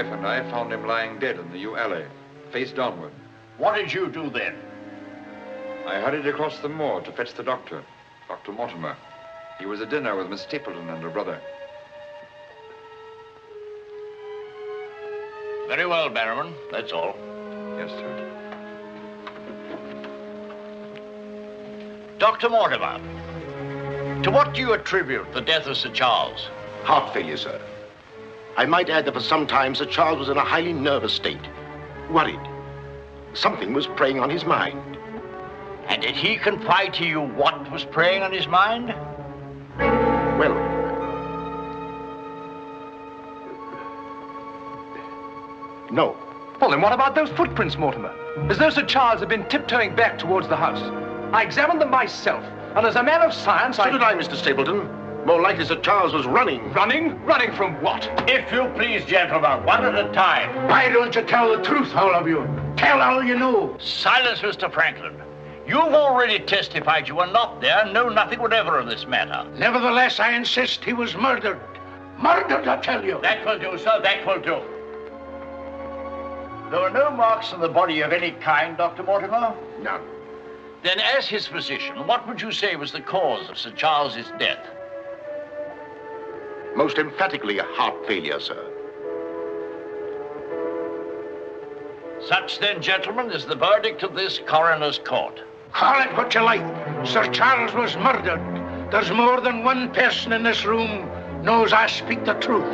wife and I found him lying dead in the yew alley, face downward. What did you do then? I hurried across the moor to fetch the doctor, Dr. Mortimer. He was at dinner with Miss Stapleton and her brother. Very well, Barrowman. That's all. Yes, sir. Dr. Mortimer, to what do you attribute the death of Sir Charles? Heart failure, sir. I might add that for some time Sir Charles was in a highly nervous state. Worried. Something was preying on his mind. And did he confide to you what was preying on his mind? Well, no. Well, then what about those footprints, Mortimer? As though Sir Charles had been tiptoeing back towards the house. I examined them myself, and as a man of science, So did I, Mr. Stapleton. More likely Sir Charles was running. Running? Running from what? If you please, gentlemen, one at a time. Why don't you tell the truth, all of you? Tell all you know. Silence, Mr. Franklin. You've already testified you were not there and know nothing whatever of this matter. Nevertheless, I insist he was murdered. Murdered, I tell you. That will do, sir, that will do. There were no marks on the body of any kind, Dr. Mortimer? None. Then, as his physician, what would you say was the cause of Sir Charles's death? Most emphatically a heart failure, sir. Such then, gentlemen, is the verdict of this coroner's court. Call it what you like. Sir Charles was murdered. There's more than one person in this room knows I speak the truth.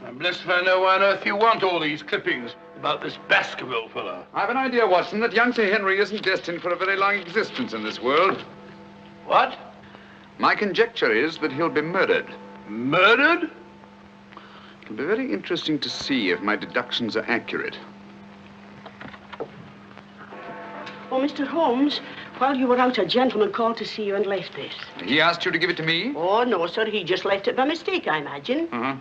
I'm blessed if I know why on earth you want all these clippings about this Baskerville fellow. I've an idea, Watson, that young Sir Henry isn't destined for a very long existence in this world. What? My conjecture is that he'll be murdered. Murdered? It'll be very interesting to see if my deductions are accurate. Oh, Mr. Holmes, while you were out, a gentleman called to see you and left this. He asked you to give it to me? Oh, no, sir. He just left it by mistake, I imagine. Uh-huh.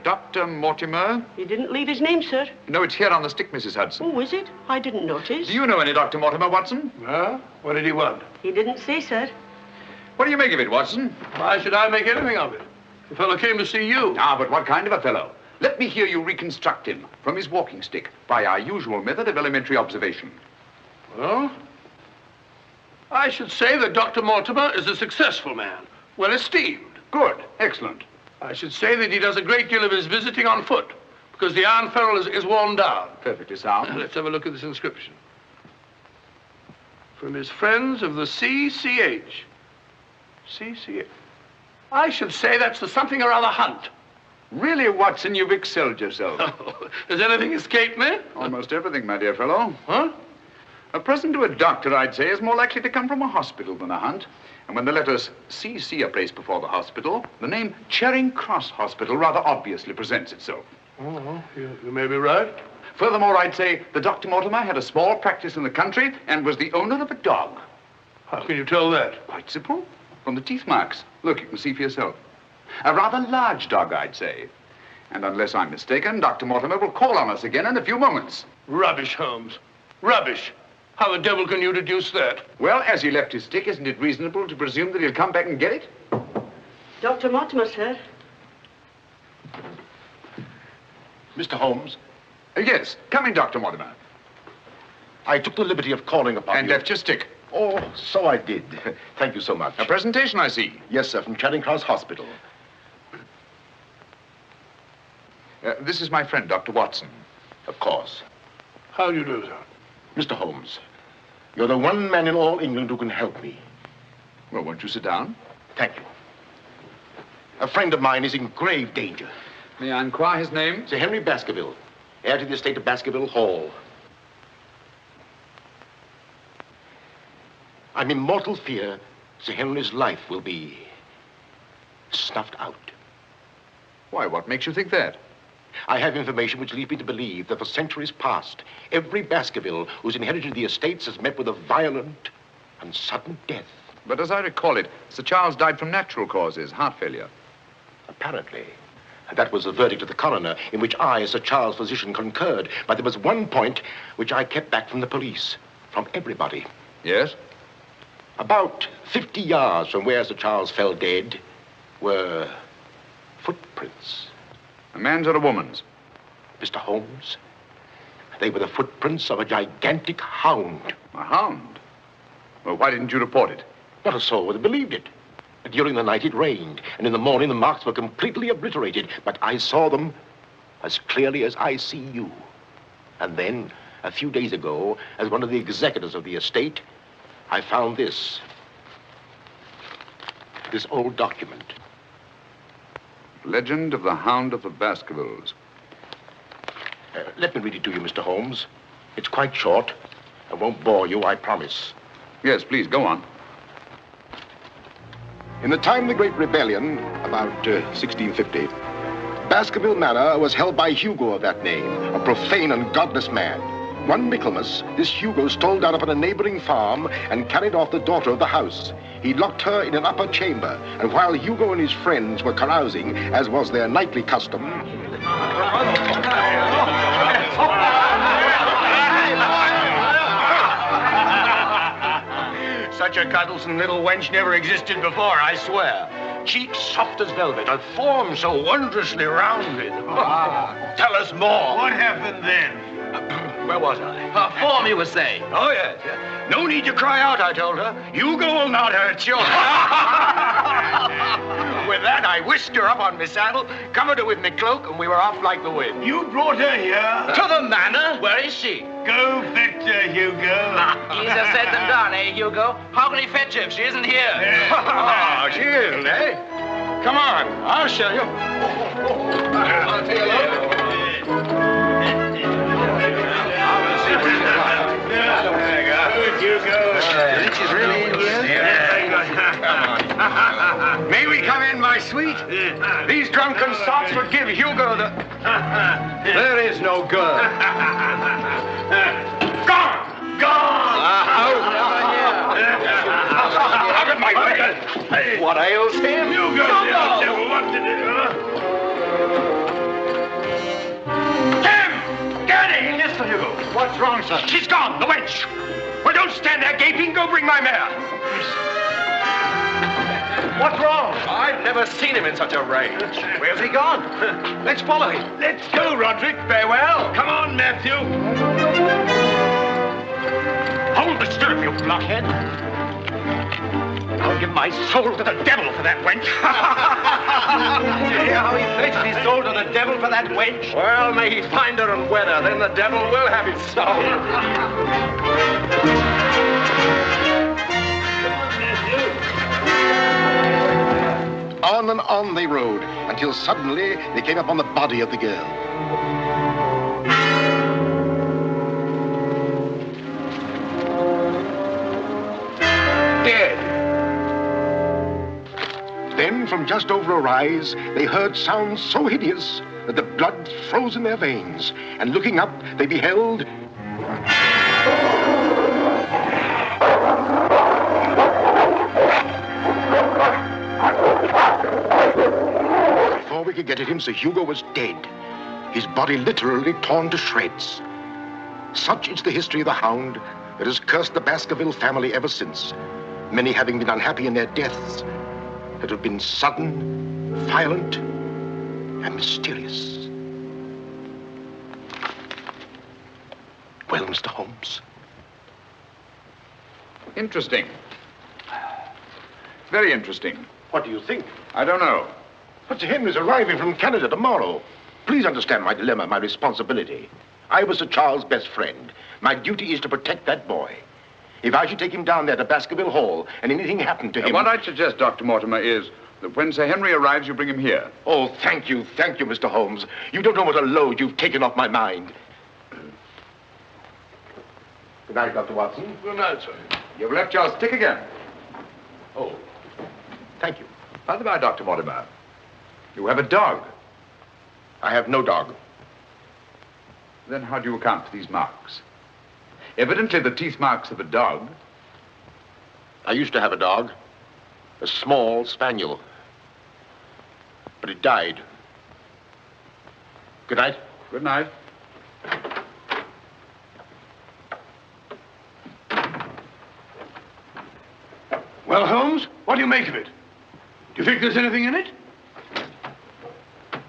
Dr. Mortimer? He didn't leave his name, sir. No, it's here on the stick, Mrs. Hudson. Oh, is it? I didn't notice. Do you know any Dr. Mortimer, Watson? Huh? What did he want? He didn't say, sir. What do you make of it, Watson? Why should I make anything of it? The fellow came to see you. Ah, but what kind of a fellow? Let me hear you reconstruct him from his walking stick by our usual method of elementary observation. Well, I should say that Dr. Mortimer is a successful man, well esteemed. Good. Excellent. I should say that he does a great deal of his visiting on foot, because the iron ferrule is worn down. Perfectly sound. Let's have a look at this inscription. From his friends of the CCH. CCH. I should say that's the something or other hunt. Really, Watson, you've excelled yourself. Has anything escaped me? Almost everything, my dear fellow. Huh? A present to a doctor, I'd say, is more likely to come from a hospital than a hunt. And when the letters CC are placed before the hospital, the name Charing Cross Hospital rather obviously presents itself. Oh, you may be right. Furthermore, I'd say that Dr. Mortimer had a small practice in the country and was the owner of a dog. How can you tell that? Quite simple. From the teeth marks. Look, you can see for yourself. A rather large dog, I'd say. And unless I'm mistaken, Dr. Mortimer will call on us again in a few moments. Rubbish, Holmes. Rubbish. How the devil can you deduce that? Well, as he left his stick, isn't it reasonable to presume that he'll come back and get it? Dr. Mortimer, sir. Mr. Holmes, Yes. Come in, Dr. Mortimer. I took the liberty of calling upon And you. left your stick. Oh, so I did. Thank you so much. A presentation, I see. Yes, sir, from Charing Cross Hospital. This is my friend, Dr. Watson. Of course. How do you do, sir? Mr. Holmes, you're the one man in all England who can help me. Well, won't you sit down? Thank you. A friend of mine is in grave danger. May I inquire his name? Sir Henry Baskerville, heir to the estate of Baskerville Hall. I'm in mortal fear Sir Henry's life will be snuffed out. Why, what makes you think that? I have information which leads me to believe that for centuries past, every Baskerville who's inherited the estates has met with a violent and sudden death. But as I recall it, Sir Charles died from natural causes, heart failure. Apparently. And that was the verdict of the coroner, in which I, as Sir Charles' physician, concurred. But there was one point which I kept back from the police, from everybody. Yes? About 50 yards from where Sir Charles fell dead were footprints. A man's or a woman's? Mr. Holmes, they were the footprints of a gigantic hound. A hound? Well, why didn't you report it? Not a soul would have believed it. During the night it rained, and in the morning the marks were completely obliterated, but I saw them as clearly as I see you. And then, a few days ago, as one of the executors of the estate, I found this old document. Legend of the Hound of the Baskervilles. Let me read it to you, Mr. Holmes. It's quite short. I won't bore you, I promise. Yes, please, go on. In the time of the Great Rebellion, about 1650, Baskerville Manor was held by Hugo of that name, a profane and godless man. One Michaelmas, this Hugo stole down upon a neighboring farm and carried off the daughter of the house. He locked her in an upper chamber, and while Hugo and his friends were carousing, as was their nightly custom, Such a cuddlesome little wench never existed before, I swear. Cheeks soft as velvet, a form so wondrously rounded. Tell us more. What happened then? Where was I? Her form, you were saying. Oh, yes. No need to cry out, I told her. Hugo will not hurt you. With that, I whisked her up on my saddle, covered her with my cloak, and we were off like the wind. You brought her here? To the manor? Where is she? Go fetch her, Hugo. Easier said than done, eh, Hugo? How can he fetch her if she isn't here? Oh, she isn't, eh? Come on, I'll show you. I'll take a look. She's really in here? May we come in, my sweet? These drunken sots would give Hugo the... There is no girl. Gone! Gone! Out of my way! What ails him? Hugo, what did it do? Tim! Get in! Yes, Sir Hugo. What's wrong, sir? She's gone, the wench. Well, don't stand there gaping. Go bring my mare. What's wrong? I've never seen him in such a rage. Where's he gone? Let's follow him. Let's go, Roderick. Farewell. Come on, Matthew. Hold the stirrup, you blockhead. I'll give my soul to the devil for that wench. Did you hear how he pledged his soul to the devil for that wench? Well, may he find her and wed her, then the devil will have his soul. On and on they rode, until suddenly they came upon the body of the girl. Dead. Then, from just over a rise, they heard sounds so hideous that the blood froze in their veins. And looking up, they beheld... Before we could get at him, Sir Hugo was dead. His body literally torn to shreds. Such is the history of the Hound that has cursed the Baskerville family ever since, many having been unhappy in their deaths that have been sudden, violent, and mysterious. Well, Mr. Holmes? Interesting. Very interesting. What do you think? I don't know. But Sir Henry's arriving from Canada tomorrow. Please understand my dilemma, my responsibility. I was Sir Charles' best friend. My duty is to protect that boy. If I should take him down there to Baskerville Hall and anything happened to him... What I'd suggest, Dr. Mortimer, is that when Sir Henry arrives, you bring him here. Oh, thank you, Mr. Holmes. You don't know what a load you've taken off my mind. Good night, Dr. Watson. Good night, sir. You've left your stick again. Oh, thank you. By the by, Dr. Mortimer, you have a dog. I have no dog. Then how do you account for these marks? Evidently the teeth marks of a dog. I used to have a dog, a small spaniel. But it died. Good night. Good night. Well, Holmes, what do you make of it? Do you think there's anything in it?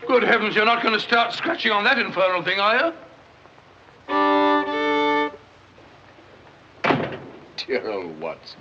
Good heavens, you're not going to start scratching on that infernal thing, are you? Dear old Watson.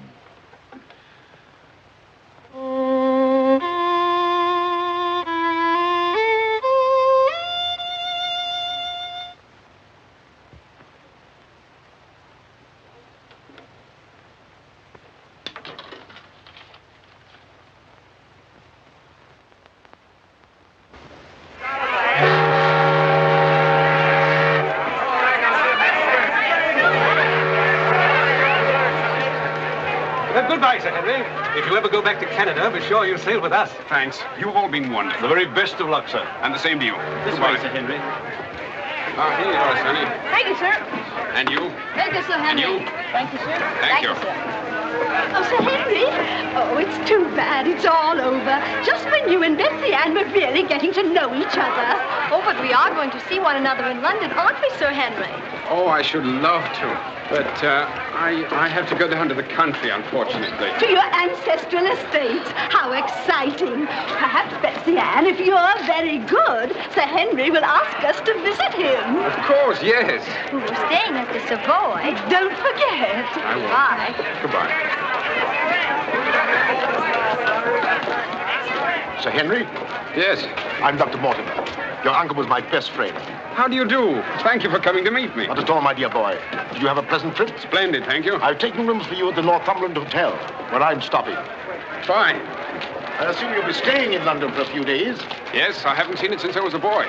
Goodbye, Sir Henry. If you ever go back to Canada, be sure you sail with us. Thanks. You've all been wonderful. The very best of luck, sir. And the same to you. This Goodbye. way, Sir Henry. Ah, here you are, Sonny. Thank you, sir. And you? Thank you, Sir Henry. And you? Thank you, sir. Thank you. Sir. Oh, Sir Henry. Oh, it's too bad it's all over. Just when you and Betsy Ann were really getting to know each other. Oh, but we are going to see one another in London, aren't we, Sir Henry? Oh, I should love to. But I have to go down to the country, unfortunately. To your ancestral estates. How exciting. Perhaps, Betsy Ann, if you're very good, Sir Henry will ask us to visit him. Of course, yes. We're staying at the Savoy. Don't forget. I will. Bye. Goodbye. Sir Henry? Yes. I'm Dr. Mortimer. Your uncle was my best friend. How do you do? Thank you for coming to meet me. Not at all, my dear boy. Did you have a pleasant trip? Splendid, thank you. I've taken rooms for you at the Northumberland Hotel, where I'm stopping. Fine. I assume you'll be staying in London for a few days. Yes, I haven't seen it since I was a boy.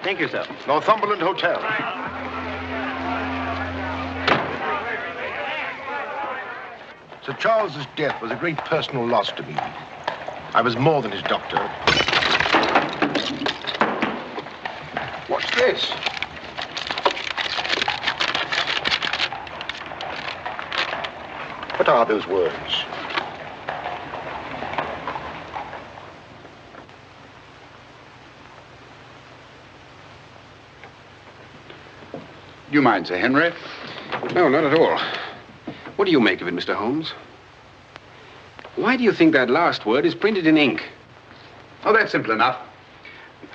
Thank you, sir. Northumberland Hotel. Sir Charles's death was a great personal loss to me. I was more than his doctor. What's this? What are those words? Do you mind, Sir Henry? No, not at all. What do you make of it, Mr. Holmes? Why do you think that last word is printed in ink? Oh, that's simple enough.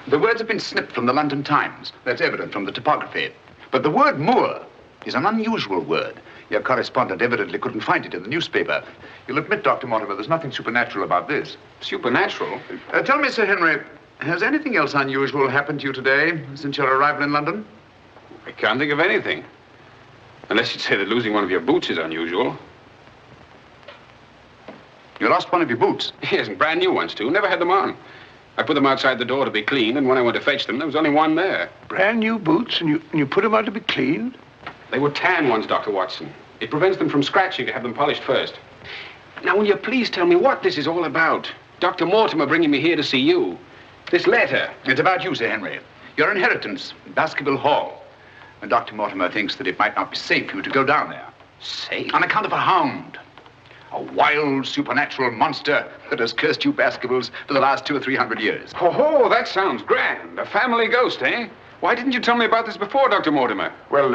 The words have been snipped from the London Times. That's evident from the typography. But the word moor is an unusual word. Your correspondent evidently couldn't find it in the newspaper. You'll admit, Dr. Mortimer, there's nothing supernatural about this. Supernatural? Tell me, Sir Henry, has anything else unusual happened to you today since your arrival in London? I can't think of anything. Unless you'd say that losing one of your boots is unusual. You lost one of your boots? Yes, and brand new ones, too. Never had them on. I put them outside the door to be cleaned, and when I went to fetch them, there was only one there. Brand new boots, and you put them out to be cleaned? They were tan ones, Dr. Watson. It prevents them from scratching to have them polished first. Now, will you please tell me what this is all about? Dr. Mortimer bringing me here to see you. This letter. It's about you, Sir Henry. Your inheritance, Baskerville Hall. And Dr. Mortimer thinks that it might not be safe for you to go down there. Safe? On account of a hound. A wild, supernatural monster that has cursed you Baskervilles for the last 200 or 300 years. Oh, that sounds grand. A family ghost, eh? Why didn't you tell me about this before, Dr. Mortimer? Well,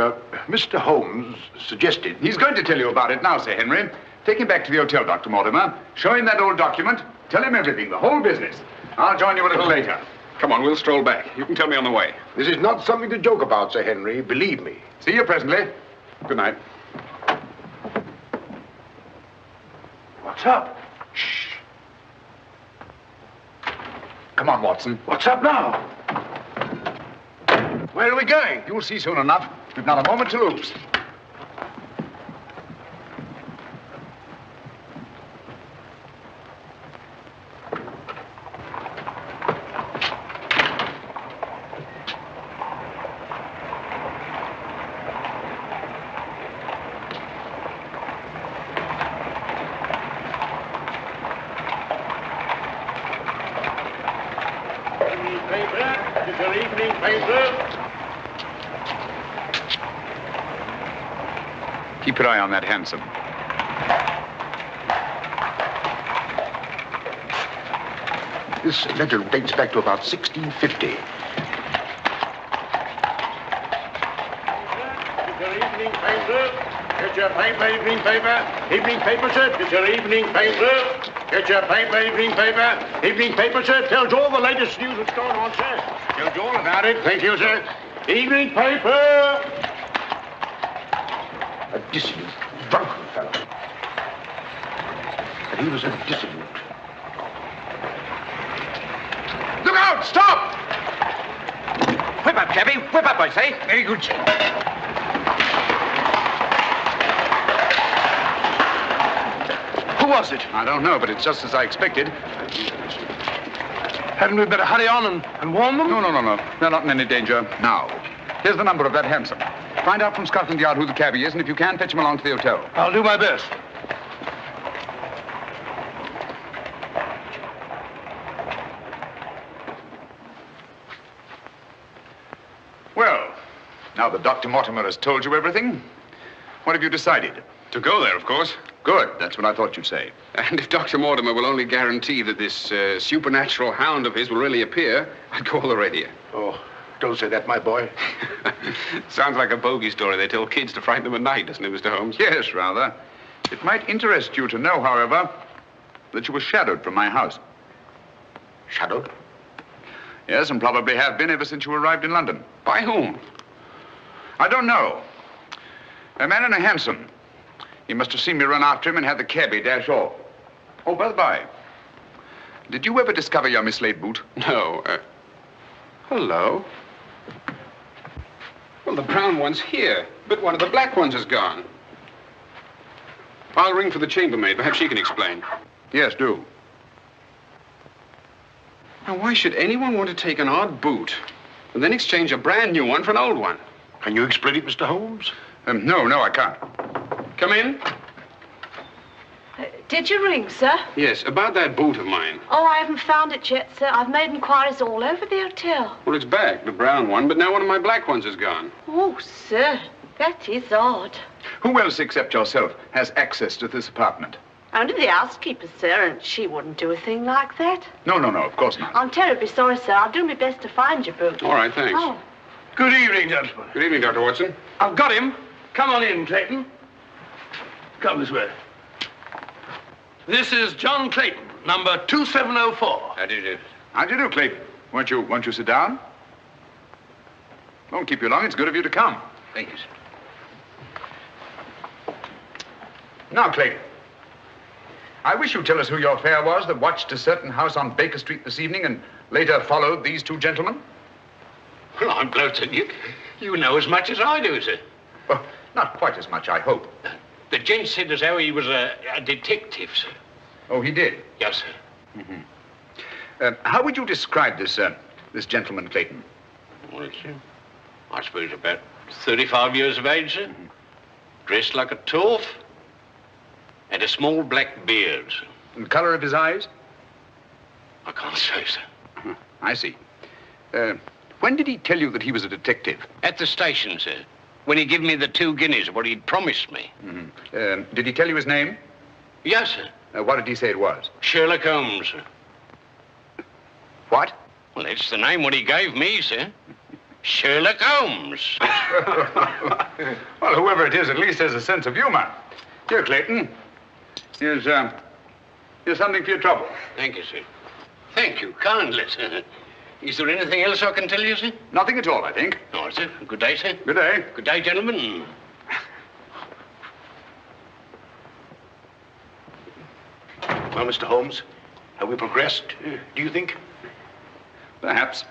Mr. Holmes suggested... He's going to tell you about it now, Sir Henry. Take him back to the hotel, Dr. Mortimer. Show him that old document. Tell him everything, the whole business. I'll join you a little later. Come on, we'll stroll back. You can tell me on the way. This is not something to joke about, Sir Henry. Believe me. See you presently. Good night. What's up? Shh. Come on, Watson. What's up now? Where are we going? You'll see soon enough. We've not a moment to lose. Evening paper. Keep your eye on that hansom. This letter dates back to about 1650. Evening paper. Get your paper, evening paper. Evening paper, sir. Get your evening paper. Get your paper, evening paper. Evening paper, sir. Tells all the latest news that's going on, sir. Tells you all about it. Thank you, sir. Evening paper. A dissolute, drunken fellow. And he was a dissolute. Look out! Stop! Whip up, cabby. Whip up, I say. Very good, sir. Who was it? I don't know, but it's just as I expected. Hadn't we better hurry on and warn them? No. They're not in any danger now. Here's the number of that hansom. Find out from Scotland Yard who the cabby is, and if you can, fetch him along to the hotel. I'll do my best. Well, now that Dr. Mortimer has told you everything, what have you decided? To go there, of course. Good. That's what I thought you'd say. And if Dr. Mortimer will only guarantee that this supernatural hound of his will really appear, I'd call the radio. Oh, don't say that, my boy. Sounds like a bogey story they tell kids to frighten them at night, doesn't it, Mr. Holmes? Yes, rather. It might interest you to know, however, that you were shadowed from my house. Shadowed? Yes, and probably have been ever since you arrived in London. By whom? I don't know. A man in a hansom. He must have seen me run after him and had the cabby dash off. Oh, by the by, did you ever discover your mislaid boot? No. Hello. Well, the brown one's here, but one of the black ones is gone. I'll ring for the chambermaid. Perhaps she can explain. Yes, do. Now, why should anyone want to take an odd boot and then exchange a brand new one for an old one? Can you explain it, Mr. Holmes? No, I can't. Come in. Did you ring, sir? Yes, about that boot of mine. Oh, I haven't found it yet, sir. I've made inquiries all over the hotel. Well, it's back, the brown one, but now one of my black ones is gone. Oh, sir, that is odd. Who else except yourself has access to this apartment? Only the housekeeper, sir, and she wouldn't do a thing like that. No, of course not. I'm terribly sorry, sir. I'll do my best to find your boot. All right, thanks. Oh. Good evening, gentlemen. Good evening, Dr. Watson. I've got him. Come on in, Clayton. Come this way. This is John Clayton, number 2704. How do you do? How do you do, Clayton? Won't you sit down? Won't keep you long. It's good of you to come. Thank you, sir. Now, Clayton, I wish you'd tell us who your fare was that watched a certain house on Baker Street this evening and later followed these two gentlemen. Well, I'm glad to you know as much as I do, sir. Well, not quite as much, I hope. The gent said as how he was a detective, sir. Oh, he did? Yes, sir. Mm-hmm. How would you describe this gentleman, Clayton? Well, sir, I suppose about 35 years of age, sir. Dressed like a toff. Had a small black beard, sir. And the color of his eyes? I can't say, sir. I see. When did he tell you that he was a detective? At the station, sir. When he gave me the 2 guineas, what he'd promised me. Mm-hmm. Did he tell you his name? Yes, sir. What did he say it was? Sherlock Holmes, sir. What? Well, that's the name what he gave me, sir. Sherlock Holmes. Well, whoever it is at least has a sense of humor. Here, Clayton. Here's something for your trouble. Thank you, sir. Thank you kindly, sir. Is there anything else I can tell you, sir? Nothing at all, I think. All right, sir. Good day, sir. Good day. Good day, gentlemen. Well, Mr. Holmes, have we progressed, do you think? Perhaps.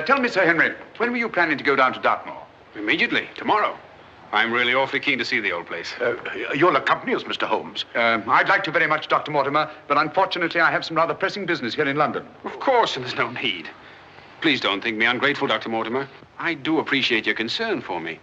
Tell me, Sir Henry, when were you planning to go down to Dartmoor? Immediately, tomorrow. I'm really awfully keen to see the old place. You'll accompany us, Mr. Holmes. I'd like to very much, Dr. Mortimer, but unfortunately I have some rather pressing business here in London. Of course, and there's no need. Please don't think me ungrateful, Dr. Mortimer. I do appreciate your concern for me.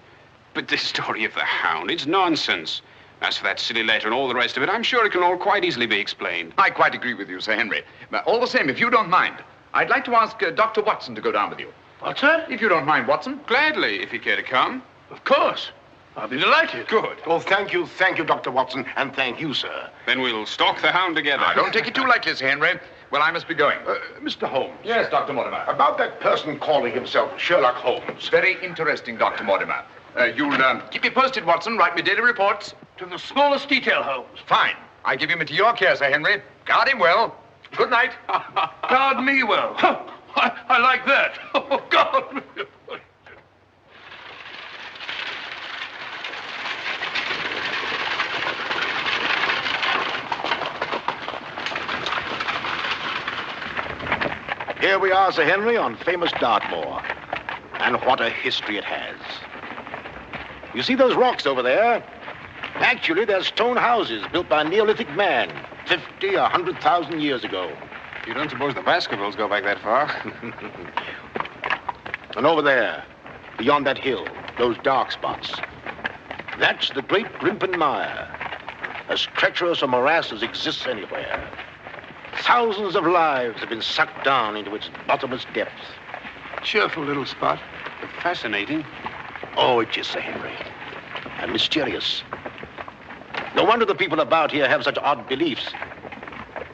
But this story of the Hound, it's nonsense. As for that silly letter and all the rest of it, I'm sure it can all quite easily be explained. I quite agree with you, Sir Henry. But all the same, if you don't mind, I'd like to ask Dr. Watson to go down with you. What, sir? If you don't mind, Watson. Gladly, if you care to come. Of course. I'll be delighted. Good. Oh, thank you, Dr. Watson, and thank you, sir. Then we'll stalk the Hound together. Now, don't take it too lightly, Sir Henry. Well, I must be going. Mr. Holmes. Yes, Dr. Mortimer. About that person calling himself Sherlock Holmes. Very interesting, Dr. Mortimer. You'll keep me posted, Watson. Write me daily reports. To the smallest detail, Holmes. Fine. I give him into your care, Sir Henry. Guard him well. Good night. Guard me well. I like that. Oh, God. Here we are, Sir Henry, on famous Dartmoor. And what a history it has. You see those rocks over there? Actually, they're stone houses built by a Neolithic man 50 or 100,000 years ago. You don't suppose the Baskervilles go back that far? And over there, beyond that hill, those dark spots, that's the great Grimpen Mire, as treacherous a morass as exists anywhere. Thousands of lives have been sucked down into its bottomless depths. Cheerful little spot. Fascinating. Oh, it is, Sir Henry. And mysterious. No wonder the people about here have such odd beliefs.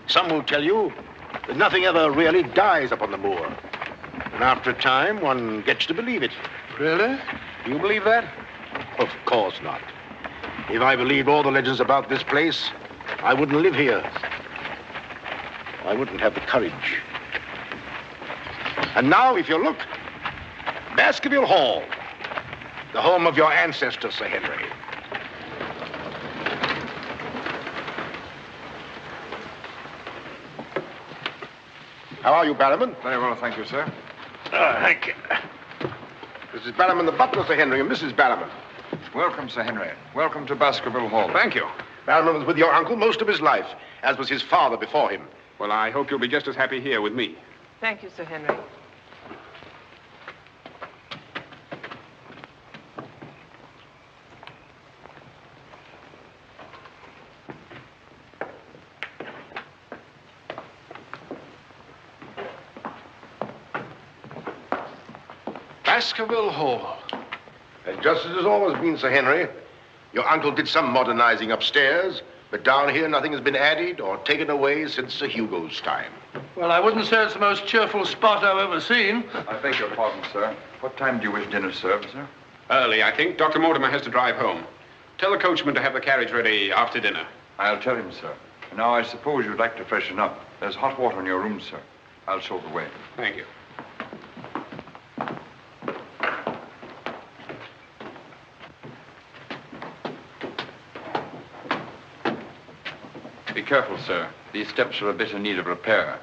Some will tell you that nothing ever really dies up on the moor. And after a time, one gets to believe it. Really? Do you believe that? Of course not. If I believed all the legends about this place, I wouldn't live here. I wouldn't have the courage. And now, if you look, Baskerville Hall, the home of your ancestors, Sir Henry. How are you, Barrowman? Very well, thank you, sir. Thank you. This is Barrowman the butler, Sir Henry, and Mrs. Barrowman. Welcome, Sir Henry. Welcome to Baskerville Hall. Thank you. Barrowman was with your uncle most of his life, as was his father before him. Well, I hope you'll be just as happy here with me. Thank you, Sir Henry. Baskerville Hall. And just as it's always been, Sir Henry, your uncle did some modernizing upstairs, but down here nothing has been added or taken away since Sir Hugo's time. Well, I wouldn't say it's the most cheerful spot I've ever seen. I beg your pardon, sir. What time do you wish dinner served, sir? Early, I think. Dr. Mortimer has to drive home. Tell the coachman to have the carriage ready after dinner. I'll tell him, sir. Now, I suppose you'd like to freshen up. There's hot water in your room, sir. I'll show the way. Thank you. Be careful, sir. These steps are a bit in need of repair.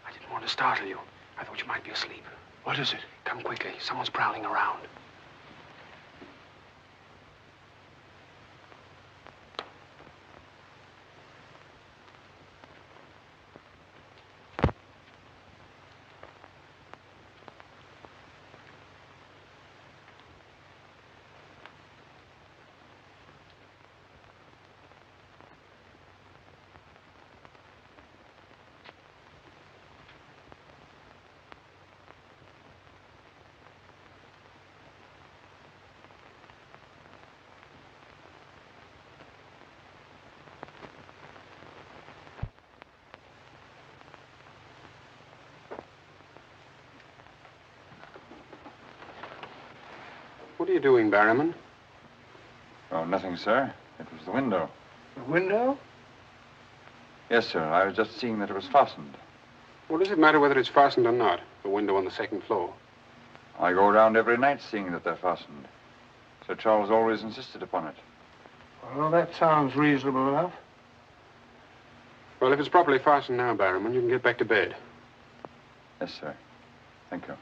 I didn't want to startle you. I thought you might be asleep. What is it? Come quickly. Someone's prowling around. What are you doing, Barrowman? Oh, nothing, sir. It was the window. The window? Yes, sir. I was just seeing that it was fastened. Well, does it matter whether it's fastened or not? The window on the second floor. I go around every night seeing that they're fastened. Sir Charles always insisted upon it. Well, that sounds reasonable enough. Well, if it's properly fastened now, Barrowman, you can get back to bed. Yes, sir. Thank you.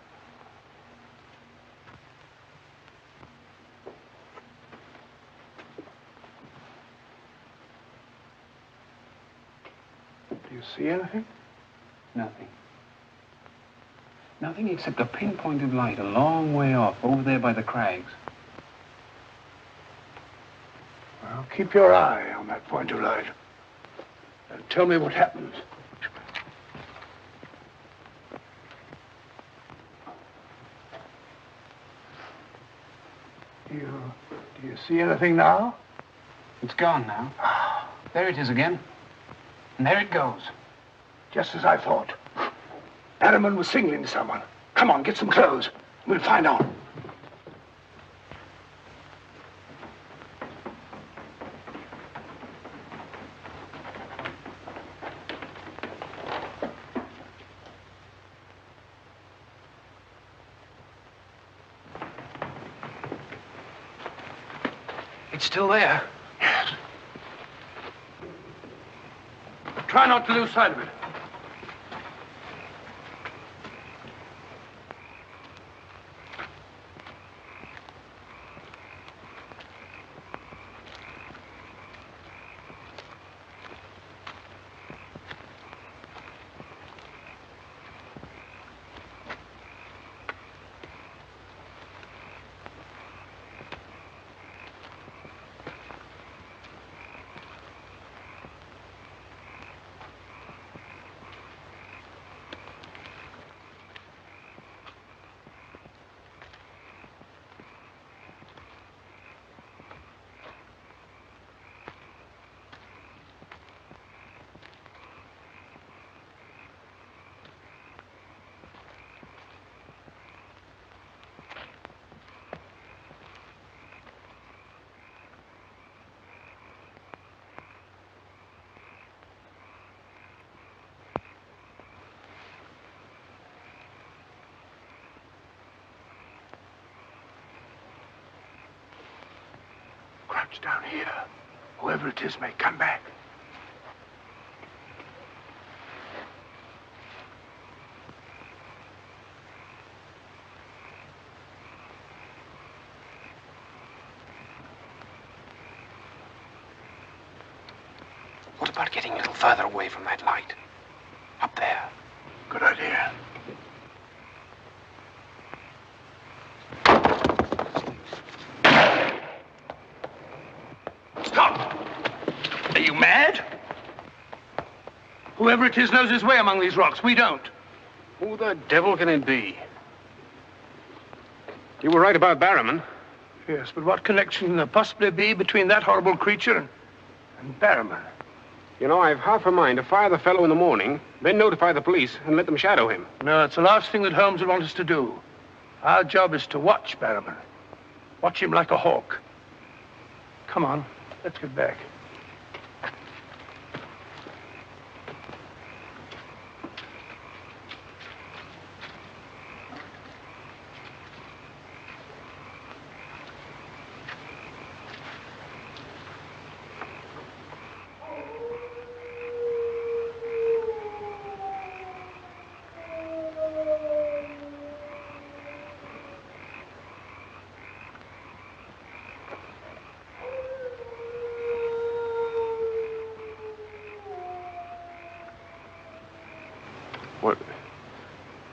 Do you see anything? Nothing. Nothing except a pinpointed light a long way off, over there by the crags. Well, keep your eye on that point of light. And tell me what happens. Do you see anything now? It's gone now. There it is again. And there it goes. Just as I thought. Barrowman was signaling to someone. Come on, get some clothes. We'll find out. It's still there. Yes. Try not to lose sight of it. Crouch down here. Whoever it is may come back. What about getting a little further away from that light? Up there. Good idea. Stop! Are you mad? Whoever it is knows his way among these rocks. We don't. Who the devil can it be? You were right about Barrowman. Yes, but what connection can there possibly be between that horrible creature and Barrowman? You know, I've half a mind to fire the fellow in the morning, then notify the police and let them shadow him. No, it's the last thing that Holmes would want us to do. Our job is to watch Barrowman. Watch him like a hawk. Come on, let's get back.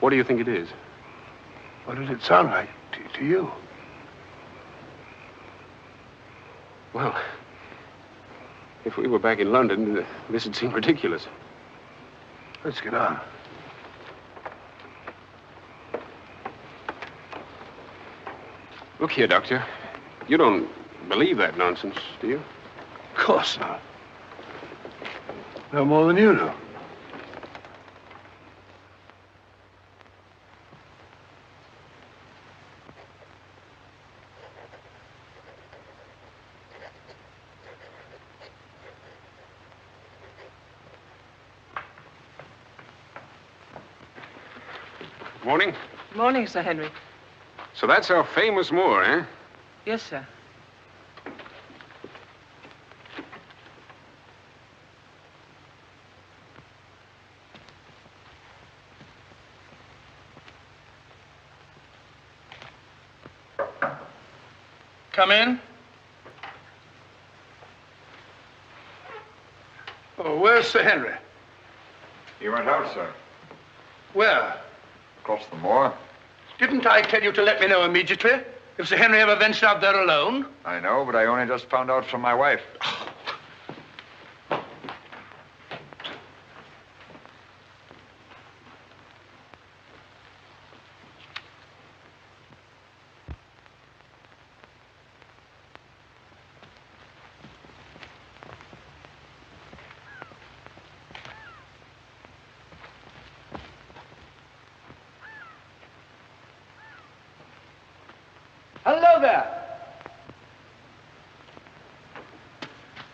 What do you think it is? What did it sound like to you? Well, if we were back in London, this would seem ridiculous. Let's get on. Look here, Doctor. You don't believe that nonsense, do you? Of course not. No more than you do. Morning. Morning, Sir Henry. So that's our famous Moor, eh? Yes, sir. Come in. Oh, where's Sir Henry? He went out, sir. Where? Across the moor. Didn't I tell you to let me know immediately if Sir Henry ever ventured out there alone? I know, but I only just found out from my wife. Hello there.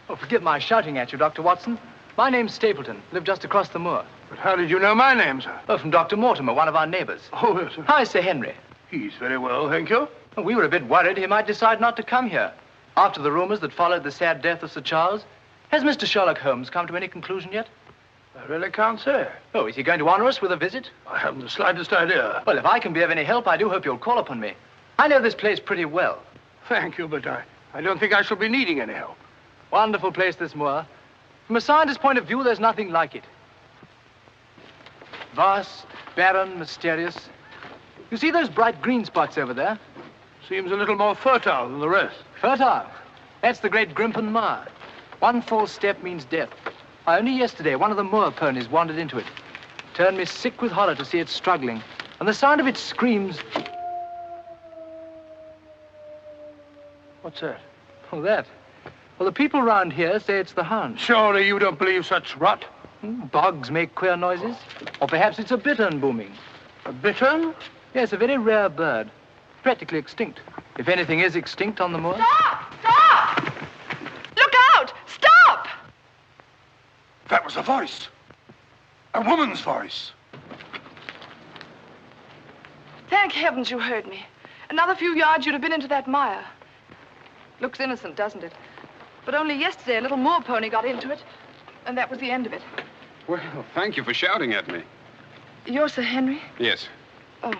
Oh, forgive my shouting at you, Dr. Watson. My name's Stapleton. Live just across the moor. But how did you know my name, sir? Oh, from Dr. Mortimer, one of our neighbors. Oh, yes, sir. Hi, Sir Henry. He's very well, thank you. Oh, we were a bit worried he might decide not to come here. After the rumors that followed the sad death of Sir Charles, has Mr. Sherlock Holmes come to any conclusion yet? I really can't say. Oh, is he going to honor us with a visit? I haven't the slightest idea. Well, if I can be of any help, I do hope you'll call upon me. I know this place pretty well. Thank you, but I don't think I shall be needing any help. Wonderful place, this moor. From a scientist's point of view, there's nothing like it. Vast, barren, mysterious. You see those bright green spots over there? Seems a little more fertile than the rest. Fertile? That's the great Grimpen Moor. One false step means death. Only yesterday, one of the moor ponies wandered into it. Turned me sick with horror to see it struggling. And the sound of its screams... What's that? Oh, that? Well, the people round here say it's the Hound. Surely you don't believe such rot? Bogs make queer noises. Or perhaps it's a bittern booming. A bittern? Yes, a very rare bird. Practically extinct. If anything is extinct on the moor. Stop! Stop! Look out! Stop! That was a voice. A woman's voice. Thank heavens you heard me. Another few yards, you'd have been into that mire. Looks innocent, doesn't it? But only yesterday, a little moor pony got into it, and that was the end of it. Well, thank you for shouting at me. You're Sir Henry? Yes. Oh,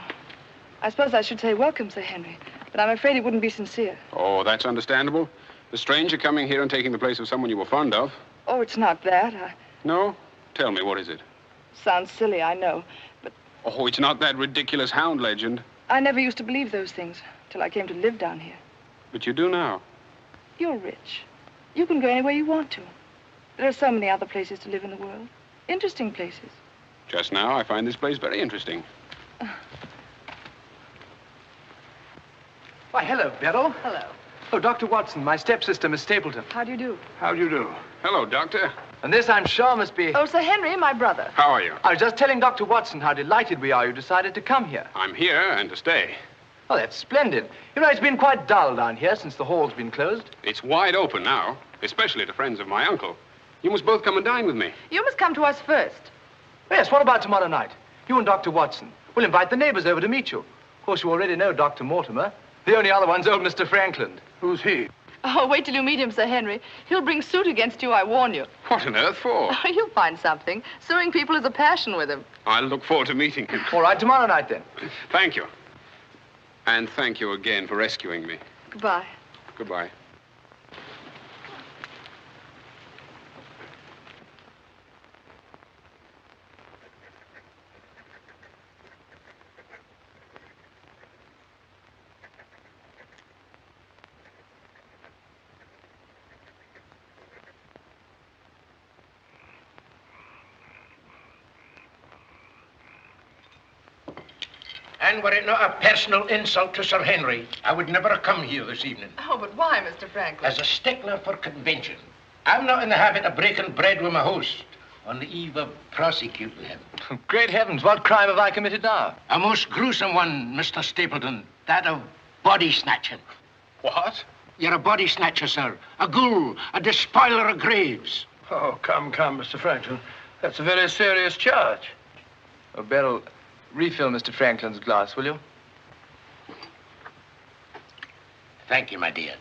I suppose I should say welcome, Sir Henry, but I'm afraid it wouldn't be sincere. Oh, that's understandable. The stranger coming here and taking the place of someone you were fond of. Oh, it's not that. No? Tell me, what is it? Sounds silly, I know, but Oh, it's not that ridiculous Hound legend. I never used to believe those things till I came to live down here. But you do now. You're rich. You can go anywhere you want to. There are so many other places to live in the world. Interesting places. Just now, I find this place very interesting. Why, hello, Beryl. Hello. Oh, Dr. Watson, my stepsister, Miss Stapleton. How do you do? How do you do? Hello, Doctor. And this, I'm sure, must be... Oh, Sir Henry, my brother. How are you? I was just telling Dr. Watson how delighted we are you decided to come here. I'm here and to stay. Oh, that's splendid. You know, it's been quite dull down here since the hall's been closed. It's wide open now, especially to friends of my uncle. You must both come and dine with me. You must come to us first. Yes, what about tomorrow night? You and Dr. Watson. We'll invite the neighbors over to meet you. Of course, you already know Dr. Mortimer. The only other one's old Mr. Frankland. Who's he? Oh, wait till you meet him, Sir Henry. He'll bring suit against you, I warn you. What on earth for? Oh, you'll find something. Suing people is a passion with him. I'll look forward to meeting him. All right, tomorrow night, then. Thank you. And thank you again for rescuing me. Goodbye. Goodbye. And were it not a personal insult to Sir Henry, I would never have come here this evening. Oh, but why, Mr. Franklin? As a stickler for convention, I'm not in the habit of breaking bread with my host on the eve of prosecuting him. Great heavens, what crime have I committed now? A most gruesome one, Mr. Stapleton. That of body snatching. What? You're a body snatcher, sir. A ghoul, a despoiler of graves. Oh, come, Mr. Franklin. That's a very serious charge. Oh, Beryl, Refill Mr. Franklin's glass, will you? Thank you, my dear.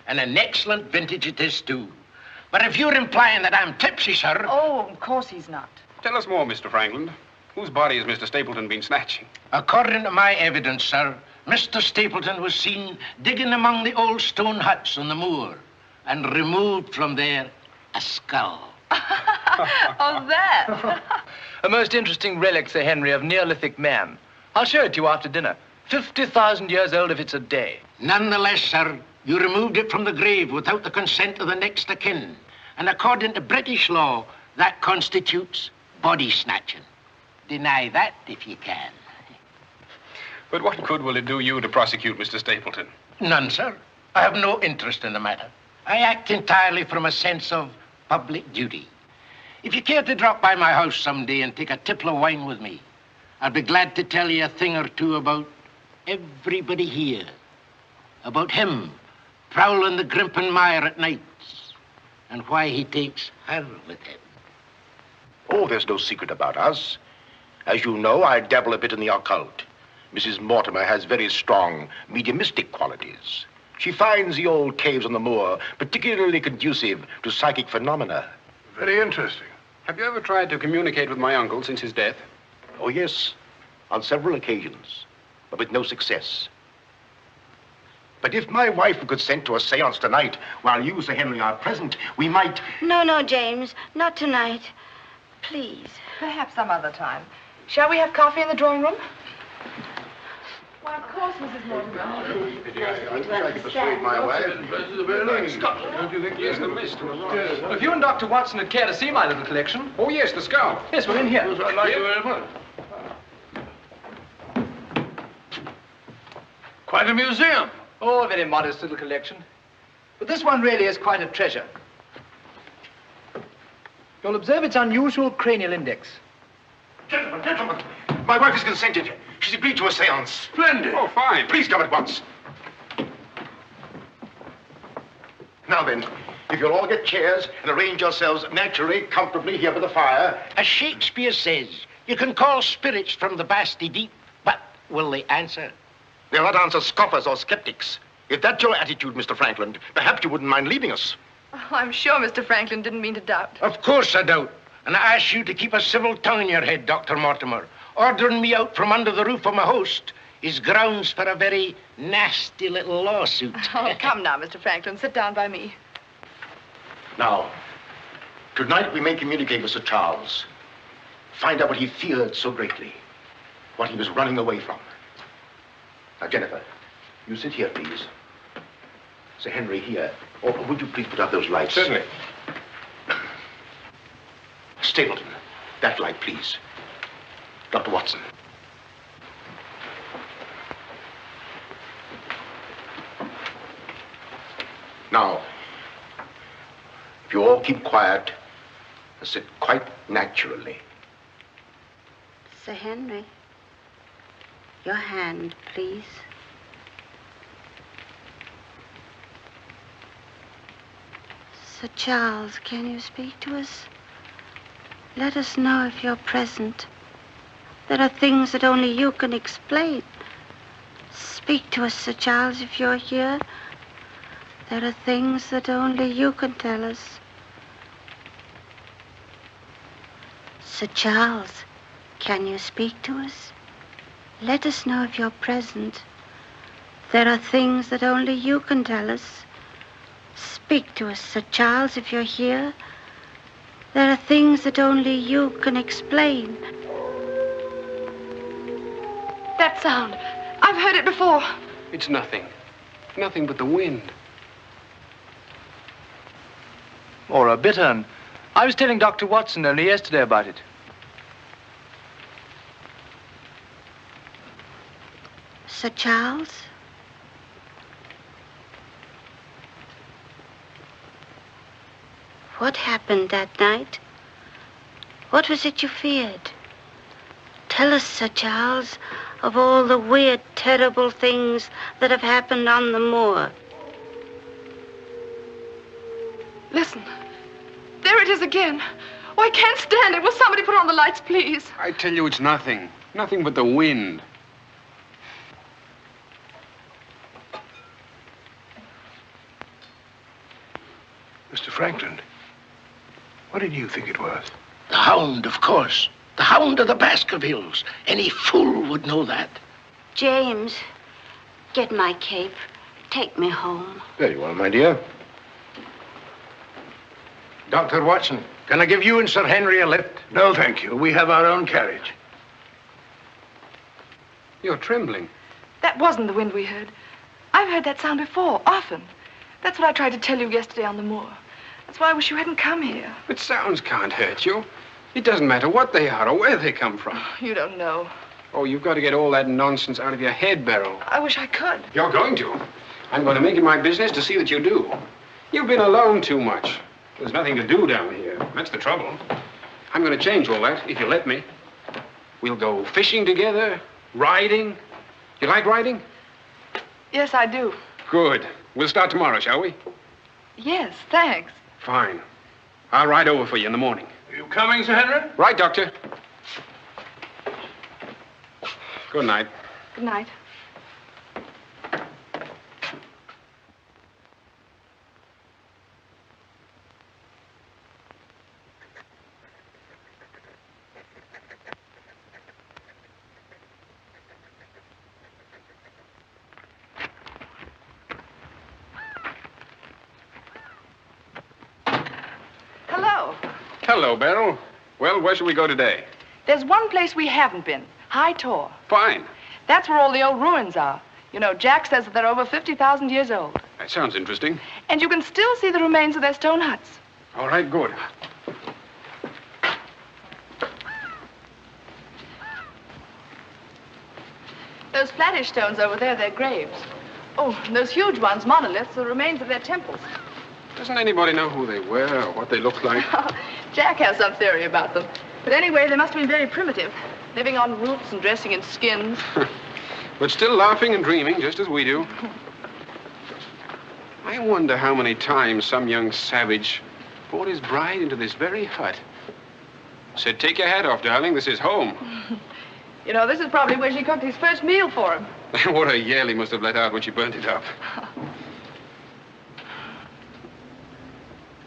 And an excellent vintage it is, too. But if you're implying that I'm tipsy, sir... Oh, of course he's not. Tell us more, Mr. Franklin. Whose body has Mr. Stapleton been snatching? According to my evidence, sir, Mr. Stapleton was seen digging among the old stone huts on the moor and removed from there a skull. Oh, that. A most interesting relic, Sir Henry, of Neolithic man. I'll show it to you after dinner. 50,000 years old if it's a day. Nonetheless, sir, you removed it from the grave without the consent of the next of kin. And according to British law, that constitutes body snatching. Deny that if you can. But what good will it do you to prosecute Mr. Stapleton? None, sir. I have no interest in the matter. I act entirely from a sense of public duty. If you care to drop by my house someday and take a tipple of wine with me, I'll be glad to tell you a thing or two about everybody here. About him prowling the Grimpen Mire at nights and why he takes her with him. Oh, there's no secret about us. As you know, I dabble a bit in the occult. Mrs. Mortimer has very strong mediumistic qualities. She finds the old caves on the moor particularly conducive to psychic phenomena. Very interesting. Have you ever tried to communicate with my uncle since his death? Oh, yes, on several occasions, but with no success. But if my wife would consent to a seance tonight, while you, Sir Henry, are present, we might... No, James, not tonight. Please. Perhaps some other time. Shall we have coffee in the drawing room? Why, of course, Mrs. Mortimer. I can persuade my wife. Don't you think there's the mist and the rocks? Well, if you and Dr. Watson would care to see my little collection... Oh, yes, the skull. Yes, we're in here. I'd like you very much. Quite a museum. Oh, a very modest little collection. But this one really is quite a treasure. You'll observe its unusual cranial index. Gentlemen, my wife has consented. She's agreed to a seance. Splendid. Oh, fine. Please come at once. Now then, if you'll all get chairs and arrange yourselves naturally, comfortably here by the fire. As Shakespeare says, you can call spirits from the vasty deep, but will they answer? They'll not answer scoffers or skeptics. If that's your attitude, Mr. Franklin, perhaps you wouldn't mind leaving us. Oh, I'm sure Mr. Franklin didn't mean to doubt. Of course I doubt. And I ask you to keep a civil tongue in your head, Dr. Mortimer. Ordering me out from under the roof of my host is grounds for a very nasty little lawsuit. Oh, come now, Mr. Franklin. Sit down by me. Now, tonight we may communicate with Sir Charles. Find out what he feared so greatly. What he was running away from. Now, Jennifer, you sit here, please. Sir Henry, here. Or would you please put out those lights? Certainly. Stapleton, that light, please. Dr. Watson. Now, if you all keep quiet and sit quite naturally. Sir Henry, your hand, please. Sir Charles, can you speak to us? Let us know if you're present. There are things that only you can explain. Speak to us, Sir Charles, if you're here. There are things that only you can tell us. Sir Charles, can you speak to us? Let us know if you're present. There are things that only you can tell us. Speak to us, Sir Charles, if you're here. There are things that only you can explain. That sound. I've heard it before. It's nothing. Nothing but the wind. Or a bittern. I was telling Dr. Watson only yesterday about it. Sir Charles? What happened that night? What was it you feared? Tell us, Sir Charles, of all the weird, terrible things that have happened on the moor. Listen. There it is again. Oh, I can't stand it. Will somebody put on the lights, please? I tell you, it's nothing. Nothing but the wind. Mr. Franklin, what did you think it was? The Hound, of course. The Hound of the Baskervilles. Any fool would know that. James, get my cape. Take me home. Very well, my dear. Dr. Watson, can I give you and Sir Henry a lift? No, thank you. We have our own carriage. You're trembling. That wasn't the wind we heard. I've heard that sound before, often. That's what I tried to tell you yesterday on the moor. That's why I wish you hadn't come here. But sounds can't hurt you. It doesn't matter what they are or where they come from. You don't know. Oh, you've got to get all that nonsense out of your head, Beryl. I wish I could. You're going to. I'm going to make it my business to see that you do. You've been alone too much. There's nothing to do down here. That's the trouble. I'm going to change all that, if you let me. We'll go fishing together, riding. You like riding? Yes, I do. Good. We'll start tomorrow, shall we? Yes, thanks. Fine. I'll ride over for you in the morning. Are you coming, Sir Henry? Right, Doctor. Good night. Good night. Hello. Hello, Beryl. Well, where shall we go today? There's one place we haven't been. High Tor. Fine. That's where all the old ruins are. You know, Jack says that they're over 50,000 years old. That sounds interesting. And you can still see the remains of their stone huts. All right, good. Those flattish stones over there, they're graves. Oh, and those huge ones, monoliths, are the remains of their temples. Doesn't anybody know who they were or what they looked like? Jack has some theory about them. But anyway, they must have been very primitive, living on roots and dressing in skins. But still laughing and dreaming, just as we do. I wonder how many times some young savage brought his bride into this very hut. Said, take your hat off, darling, this is home. You know, this is probably where she cooked his first meal for him. What a yell he must have let out when she burnt it up.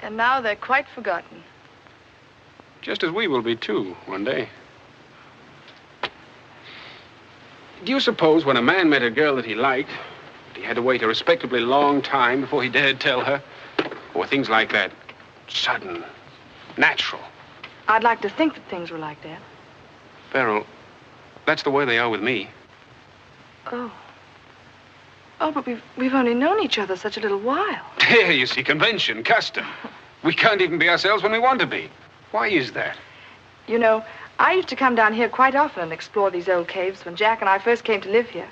And now they're quite forgotten. Just as we will be, too, one day. Do you suppose when a man met a girl that he liked, he had to wait a respectably long time before he dared tell her? Or things like that, sudden, natural? I'd like to think that things were like that. Beryl, that's the way they are with me. Oh. Oh, but we've only known each other such a little while. There, you see, convention, custom. We can't even be ourselves when we want to be. Why is that? You know, I used to come down here quite often and explore these old caves when Jack and I first came to live here.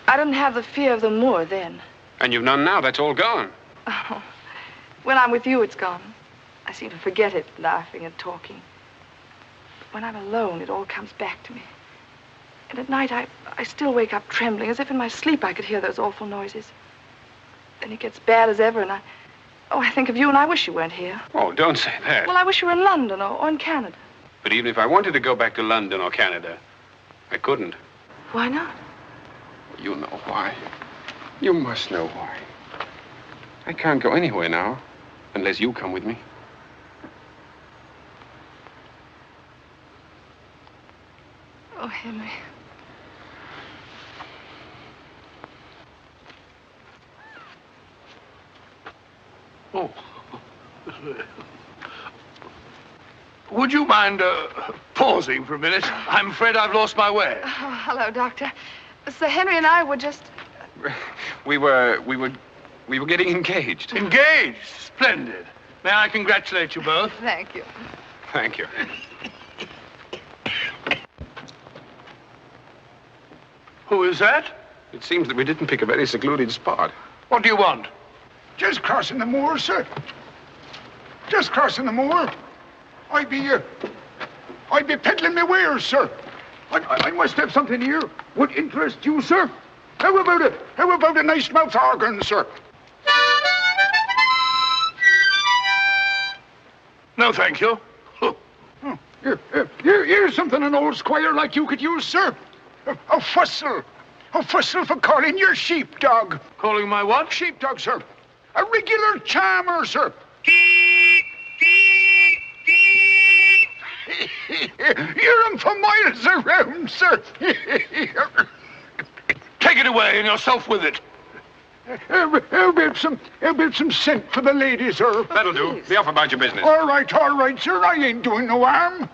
I didn't have the fear of the moor then. And you've none now. That's all gone. Oh, when I'm with you, it's gone. I seem to forget it, laughing and talking. But when I'm alone, it all comes back to me. And at night, I still wake up trembling, as if in my sleep I could hear those awful noises. Then it gets bad as ever, and I think of you, and I wish you weren't here. Oh, don't say that. Well, I wish you were in London or in Canada. But even if I wanted to go back to London or Canada, I couldn't. Why not? You know why. You must know why. I can't go anywhere now, unless you come with me. Oh, Henry. Oh. Would you mind pausing for a minute? I'm afraid I've lost my way. Oh, hello, Doctor. Sir Henry and I were just... We were getting engaged. Engaged? Splendid. May I congratulate you both? Thank you. Thank you. Who is that? It seems that we didn't pick a very secluded spot. What do you want? Just crossing the moor, sir. Just crossing the moor. I'd be peddling my wares, sir. I must have something here would interest you, sir. How about a nice mouth organ, sir? No, thank you. Here's something an old squire like you could use, sir. A fussel. A fussel for calling your sheepdog. Calling my what? Sheepdog, sir. A regular charmer, sir. Hear him for miles around, sir. Take it away and yourself with it. How about some scent for the lady, sir? That'll do. Be off about your business. All right, sir. I ain't doing no harm.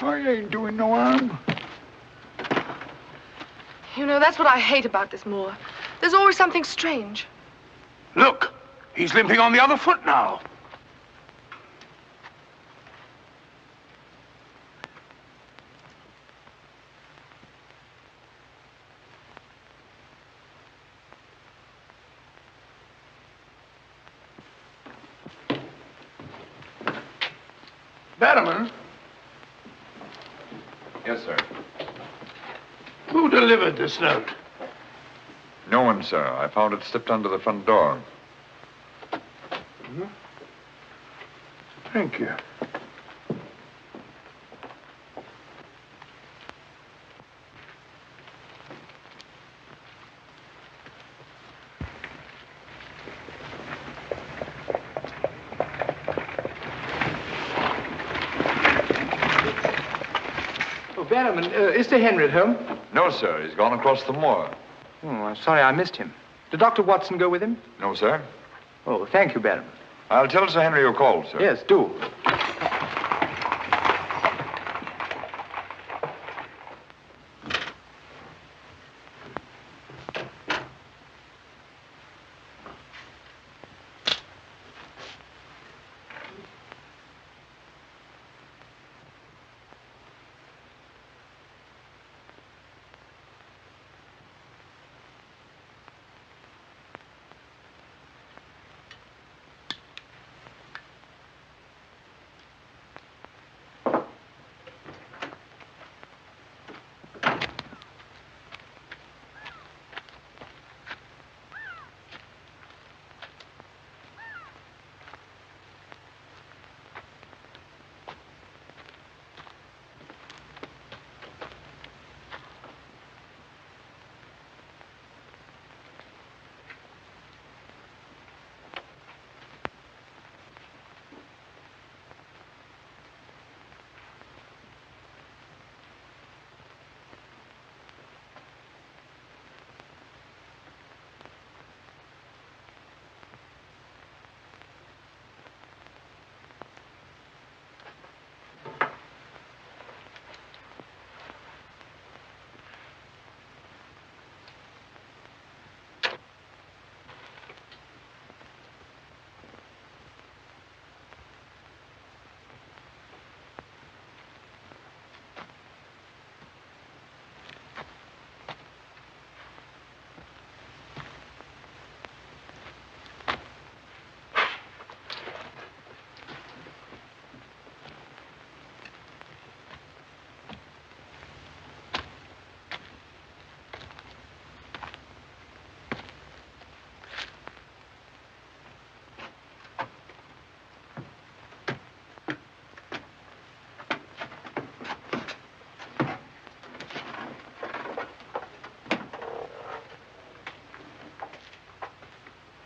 I ain't doing no harm. You know, that's what I hate about this moor. There's always something strange. Look, he's limping on the other foot now. Barrowman? Yes, sir. Who delivered this note? No one, sir. I found it slipped under the front door. Thank you. Barrowman, is Sir Henry at home? No, sir. He's gone across the moor. Oh, I'm sorry I missed him. Did Dr. Watson go with him? No, sir. Oh, thank you, Barrowman. I'll tell Sir Henry you called, sir. Yes, do.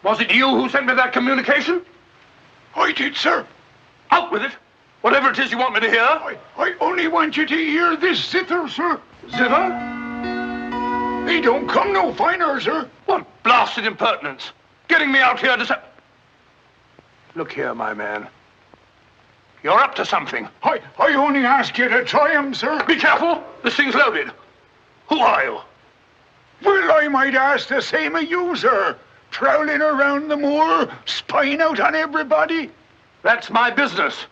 Was it you who sent me that communication? I did, sir. Out with it. Whatever it is you want me to hear. I only want you to hear this zither, sir. Zither? He don't come no finer, sir. What blasted impertinence. Getting me out here to say... Look here, my man. You're up to something. I only ask you to try him, sir. Be careful. This thing's loaded. Who are you? Well, I might ask the same of you, sir. Prowling around the moor, spying out on everybody. That's my business.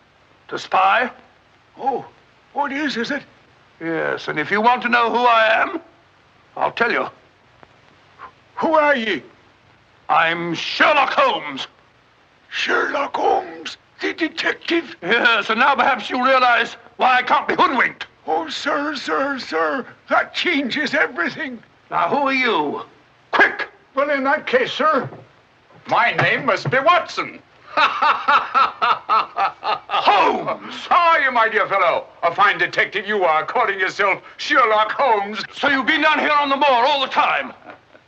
To spy. Oh, what is it? Yes, and if you want to know who I am, I'll tell you. Who are ye? I'm Sherlock Holmes. Sherlock Holmes, the detective? Yes, and now perhaps you realize why I can't be hoodwinked. Oh, sir, that changes everything. Now, who are you? Quick! Well, in that case, sir, my name must be Watson. Holmes! Oh, you you, my dear fellow? A fine detective you are, calling yourself Sherlock Holmes. So you've been down here on the moor all the time?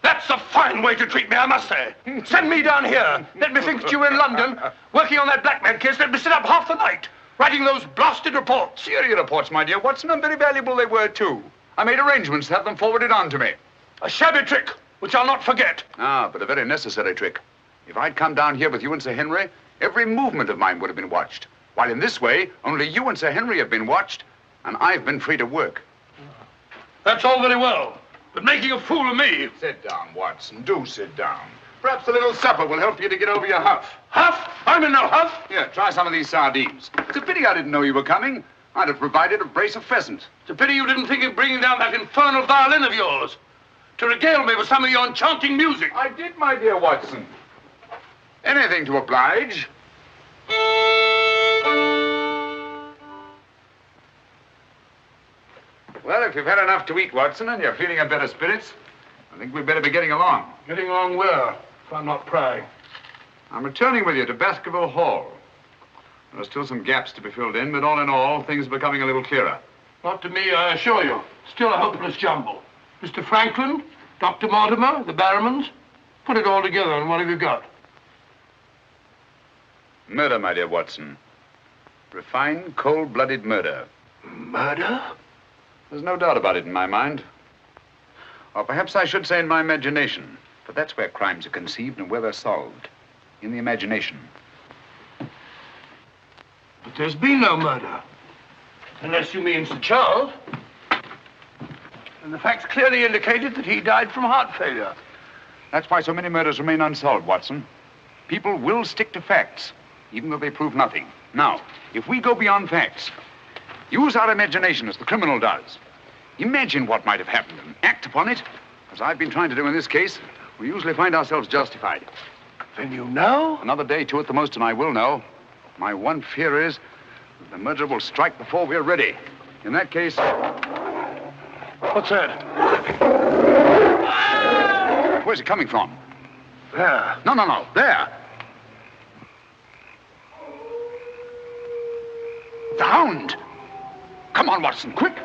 That's a fine way to treat me, I must say. Send me down here. Let me think that you were in London, working on that blackmail case. Let me sit up half the night, writing those blasted reports. Serious reports, my dear Watson, and very valuable they were, too. I made arrangements to have them forwarded on to me. A shabby trick, which I'll not forget. Ah, but a very necessary trick. If I'd come down here with you and Sir Henry, every movement of mine would have been watched. While in this way, only you and Sir Henry have been watched, and I've been free to work. That's all very well, but making a fool of me. Sit down, Watson. Do sit down. Perhaps a little supper will help you to get over your huff. Huff? I'm in no huff. Here, try some of these sardines. It's a pity I didn't know you were coming. I'd have provided a brace of pheasant. It's a pity you didn't think of bringing down that infernal violin of yours to regale me with some of your enchanting music. I did, my dear Watson. Anything to oblige. Well, if you've had enough to eat, Watson, and you're feeling in better spirits, I think we'd better be getting along. Getting along where, if I'm not prying? I'm returning with you to Baskerville Hall. There are still some gaps to be filled in, but all in all, things are becoming a little clearer. Not to me, I assure you. Still a hopeless jumble. Mr. Franklin, Dr. Mortimer, the Barrowmans. Put it all together, and what have you got? Murder, my dear Watson. Refined, cold-blooded murder. Murder? There's no doubt about it in my mind. Or perhaps I should say in my imagination. For that's where crimes are conceived and where they're solved. In the imagination. But there's been no murder. Unless you mean Sir Charles. And the facts clearly indicated that he died from heart failure. That's why so many murders remain unsolved, Watson. People will stick to facts, even though they prove nothing. Now, if we go beyond facts, use our imagination as the criminal does. Imagine what might have happened and act upon it, as I've been trying to do in this case. We usually find ourselves justified. Then you know? Another day, two at the most, and I will know. My one fear is that the murderer will strike before we're ready. In that case... What's that? Where's it coming from? There. No. There. The Hound. Come on, Watson, quick.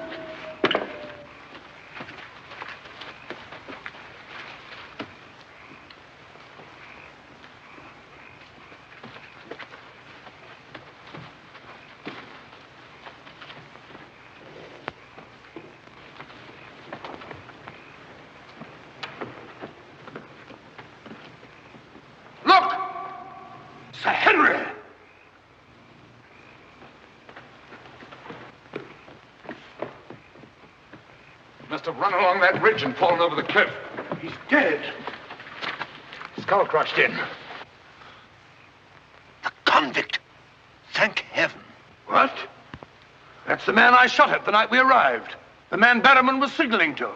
Look! Sir Henry! Must have run along that ridge and fallen over the cliff. He's dead. Skull crushed in. The convict. Thank heaven. What? That's the man I shot at the night we arrived. The man Barrowman was signaling to.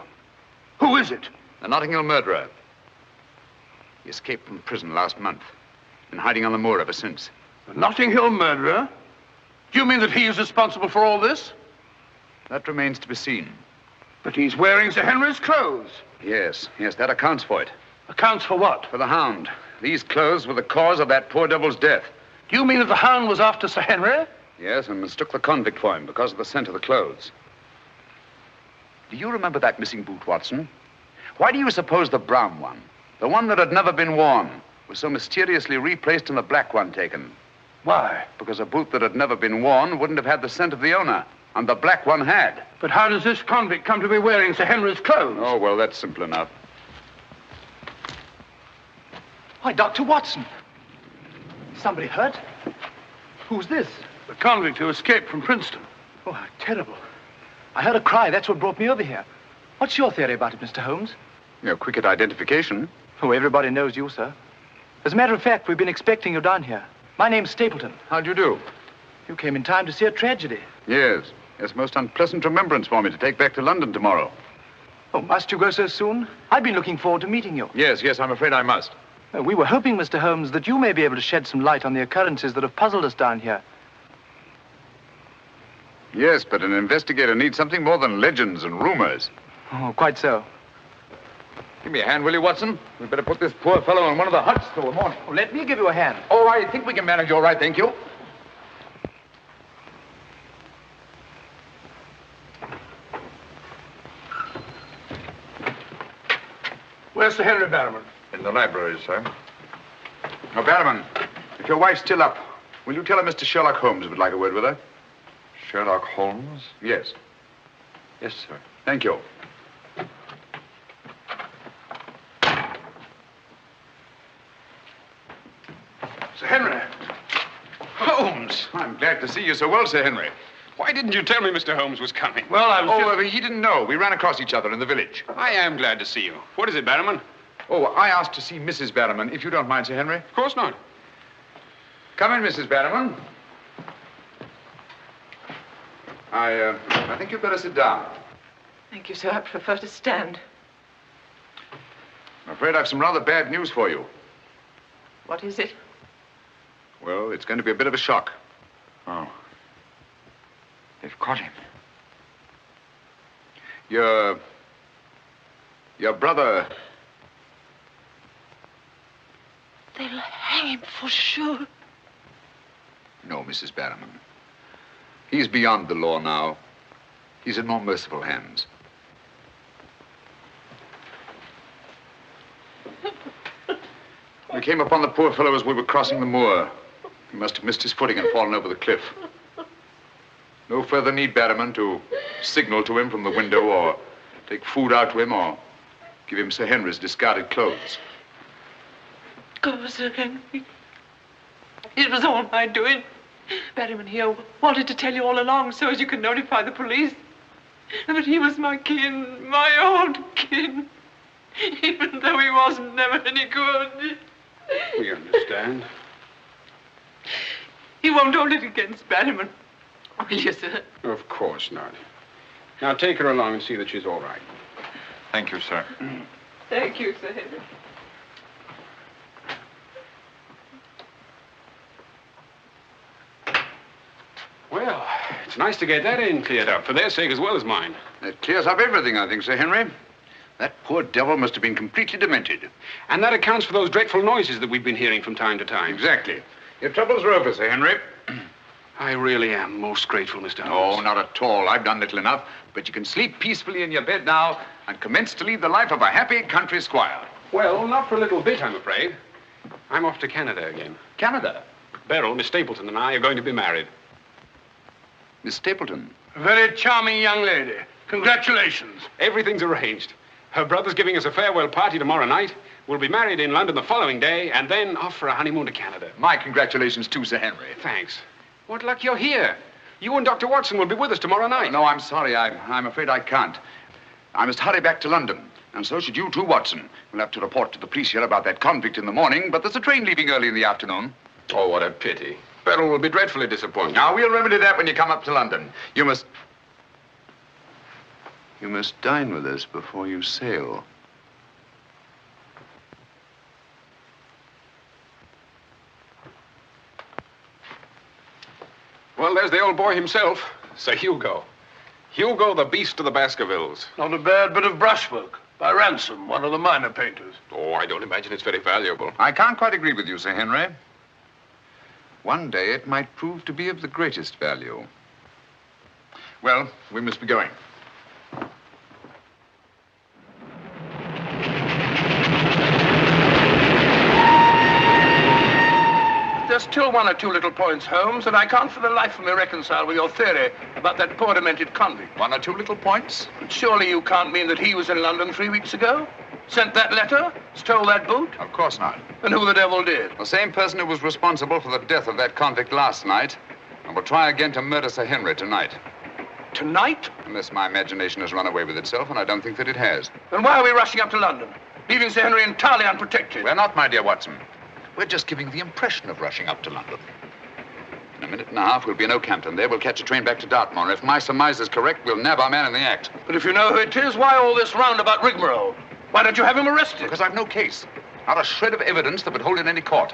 Who is it? The Notting Hill murderer. He escaped from prison last month. Been hiding on the moor ever since. The Notting Hill murderer? Do you mean that he is responsible for all this? That remains to be seen. But he's wearing Sir Henry's clothes. Yes, that accounts for it. Accounts for what? For the Hound. These clothes were the cause of that poor devil's death. Do you mean that the Hound was after Sir Henry? Yes, and mistook the convict for him because of the scent of the clothes. Do you remember that missing boot, Watson? Why do you suppose the brown one, the one that had never been worn, was so mysteriously replaced and the black one taken? Why? Because a boot that had never been worn wouldn't have had the scent of the owner, and the black one had. But how does this convict come to be wearing Sir Henry's clothes? Oh, well, that's simple enough. Why, Dr. Watson. Somebody hurt? Who's this? The convict who escaped from Princeton. Oh, how terrible. I heard a cry. That's what brought me over here. What's your theory about it, Mr. Holmes? You're quick at identification. Oh, everybody knows you, sir. As a matter of fact, we've been expecting you down here. My name's Stapleton. How'd you do? You came in time to see a tragedy. Yes. It's a most unpleasant remembrance for me to take back to London tomorrow. Oh, must you go so soon? I've been looking forward to meeting you. Yes, I'm afraid I must. We were hoping, Mr. Holmes, that you may be able to shed some light on the occurrences that have puzzled us down here. Yes, but an investigator needs something more than legends and rumors. Oh, quite so. Give me a hand, will you, Watson? We'd better put this poor fellow in one of the huts till the morning. Oh, let me give you a hand. Oh, I think we can manage all right, thank you. Where's Sir Henry Barrowman? In the library, sir. Now, Barrowman, if your wife's still up, will you tell her Mr. Sherlock Holmes would like a word with her? Sherlock Holmes? Yes. Yes, sir. Thank you. Sir Henry. Holmes! I'm glad to see you so well, Sir Henry. Why didn't you tell me Mr. Holmes was coming? Well, I was he didn't know. We ran across each other in the village. I am glad to see you. What is it, Barrowman? Oh, I asked to see Mrs. Barrowman, if you don't mind, Sir Henry. Of course not. Come in, Mrs. Barrowman. I think you'd better sit down. Thank you, sir. I prefer to stand. I'm afraid I've some rather bad news for you. What is it? Well, it's going to be a bit of a shock. Oh. They've caught him. Your brother... They'll hang him for sure. No, Mrs. Barrowman. He's beyond the law now. He's in more merciful hands. We came upon the poor fellow as we were crossing the moor. He must have missed his footing and fallen over the cliff. No further need, Barrowman, to signal to him from the window or take food out to him or give him Sir Henry's discarded clothes. Oh, Sir Henry. It was all my doing. Barrowman here wanted to tell you all along so as you could notify the police. But he was my kin, my old kin. Even though he wasn't never any good. We understand. You won't hold it against Barrowman, will you, sir? Of course not. Now take her along and see that she's all right. Thank you, sir. Thank you, Sir Henry. Well, it's nice to get that in cleared up, for their sake as well as mine. That clears up everything, I think, Sir Henry. That poor devil must have been completely demented. And that accounts for those dreadful noises that we've been hearing from time to time. Exactly. Your troubles are over, Sir Henry. I really am most grateful, Mr. Holmes. Oh, not at all. I've done little enough. But you can sleep peacefully in your bed now and commence to lead the life of a happy country squire. Well, not for a little bit, I'm afraid. I'm off to Canada again. Canada? Beryl, Miss Stapleton, and I are going to be married. Miss Stapleton? A very charming young lady. Congratulations. Everything's arranged. Her brother's giving us a farewell party tomorrow night. We'll be married in London the following day, and then off for a honeymoon to Canada. My congratulations too, Sir Henry. Thanks. What luck you're here. You and Dr. Watson will be with us tomorrow night. No, I'm sorry. I'm afraid I can't. I must hurry back to London. And so should you too, Watson. We'll have to report to the police here about that convict in the morning, but there's a train leaving early in the afternoon. Oh, what a pity. Beryl will be dreadfully disappointed. Now, we'll remedy that when you come up to London. You must dine with us before you sail. Well, there's the old boy himself, Sir Hugo. Hugo, the beast of the Baskervilles. Not a bad bit of brushwork. By Ransom, one of the minor painters. Oh, I don't imagine it's very valuable. I can't quite agree with you, Sir Henry. One day it might prove to be of the greatest value. Well, we must be going. There's still one or two little points, Holmes, that I can't for the life of me reconcile with your theory about that poor demented convict. One or two little points? But surely you can't mean that he was in London 3 weeks ago? Sent that letter? Stole that boot? Of course not. And who the devil did? The same person who was responsible for the death of that convict last night and will try again to murder Sir Henry tonight. Tonight? Unless my imagination has run away with itself, and I don't think that it has. Then why are we rushing up to London, leaving Sir Henry entirely unprotected? We're not, my dear Watson. We're just giving the impression of rushing up to London. In a minute and a half, we'll be in Oakhampton. There, we'll catch a train back to Dartmoor. If my surmise is correct, we'll nab our man in the act. But if you know who it is, why all this roundabout rigmarole? Why don't you have him arrested? Because I've no case. Not a shred of evidence that would hold in any court.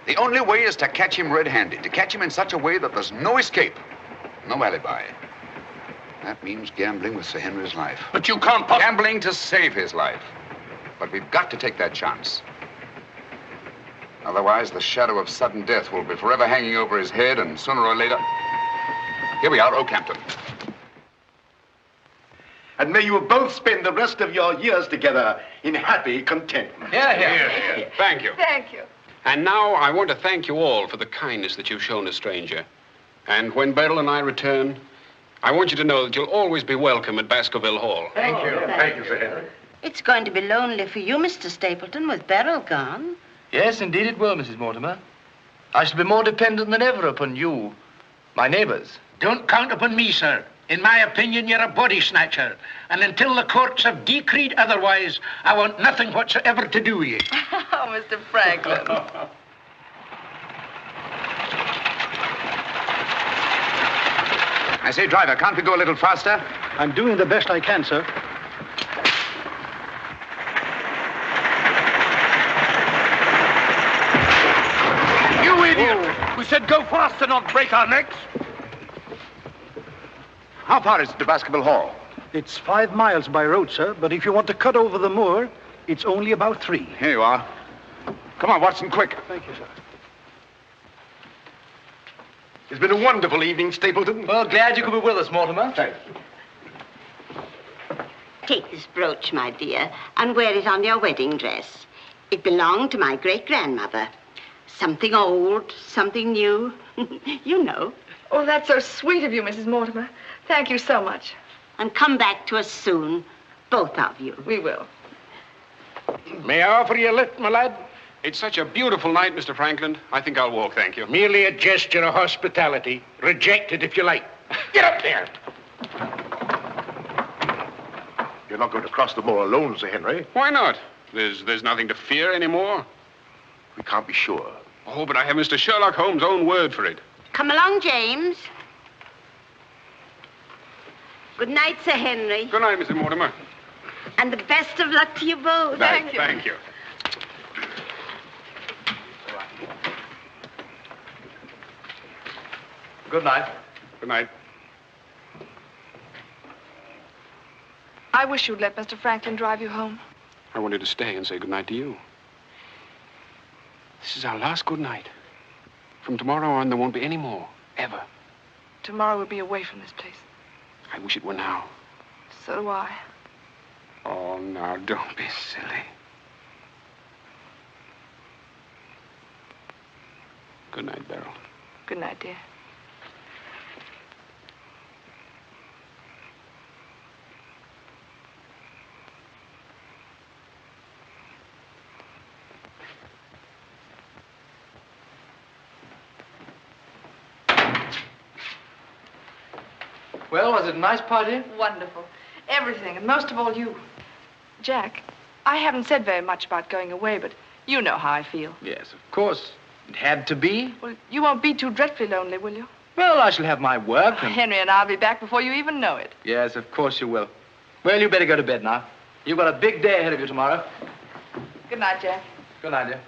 The only way is to catch him red-handed, to catch him in such a way that there's no escape, no alibi. That means gambling with Sir Henry's life. But you can't Gambling to save his life. But we've got to take that chance. Otherwise, the shadow of sudden death will be forever hanging over his head, and sooner or later... Here we are, Oakhampton. And may you both spend the rest of your years together in happy contentment. Yeah. Thank you. Thank you. And now I want to thank you all for the kindness that you've shown a stranger. And when Beryl and I return, I want you to know that you'll always be welcome at Baskerville Hall. Thank you. Thank you, Sir Henry. It's going to be lonely for you, Mr. Stapleton, with Beryl gone. Yes, indeed it will, Mrs. Mortimer. I shall be more dependent than ever upon you, my neighbors. Don't count upon me, sir. In my opinion, you're a body snatcher. And until the courts have decreed otherwise, I want nothing whatsoever to do with you. Oh, Mr. Franklin. I say, driver, can't we go a little faster? I'm doing the best I can, sir. You idiot! We said go faster, not break our necks. How far is it to Baskerville Hall? It's 5 miles by road, sir, but if you want to cut over the moor, it's only about 3. Here you are. Come on, Watson, quick. Thank you, sir. It's been a wonderful evening, Stapleton. Well, glad you could be with us, Mortimer. Thanks. Take this brooch, my dear, and wear it on your wedding dress. It belonged to my great-grandmother. Something old, something new. You know. Oh, that's so sweet of you, Mrs. Mortimer. Thank you so much. And come back to us soon, both of you. We will. May I offer you a lift, my lad? It's such a beautiful night, Mr. Franklin. I think I'll walk, thank you. Merely a gesture of hospitality. Reject it if you like. Get up there! You're not going to cross the moor alone, Sir Henry. Why not? There's nothing to fear anymore. We can't be sure. Oh, but I have Mr. Sherlock Holmes' own word for it. Come along, James. Good night, Sir Henry. Good night, Mrs. Mortimer. And the best of luck to you both. Thank you. Thank you. Good night. Good night. I wish you'd let Mr. Franklin drive you home. I wanted to stay and say good night to you. This is our last good night. From tomorrow on, there won't be any more, ever. Tomorrow we'll be away from this place. I wish it were now. So do I. Oh, now, don't be silly. Good night, Beryl. Good night, dear. Well, was it a nice party? Wonderful. Everything, and most of all you. Jack, I haven't said very much about going away, but you know how I feel. Yes, of course. It had to be. Well, you won't be too dreadfully lonely, will you? Well, I shall have my work and... Henry and I'll be back before you even know it. Yes, of course you will. Well, you better go to bed now. You've got a big day ahead of you tomorrow. Good night, Jack. Good night, dear.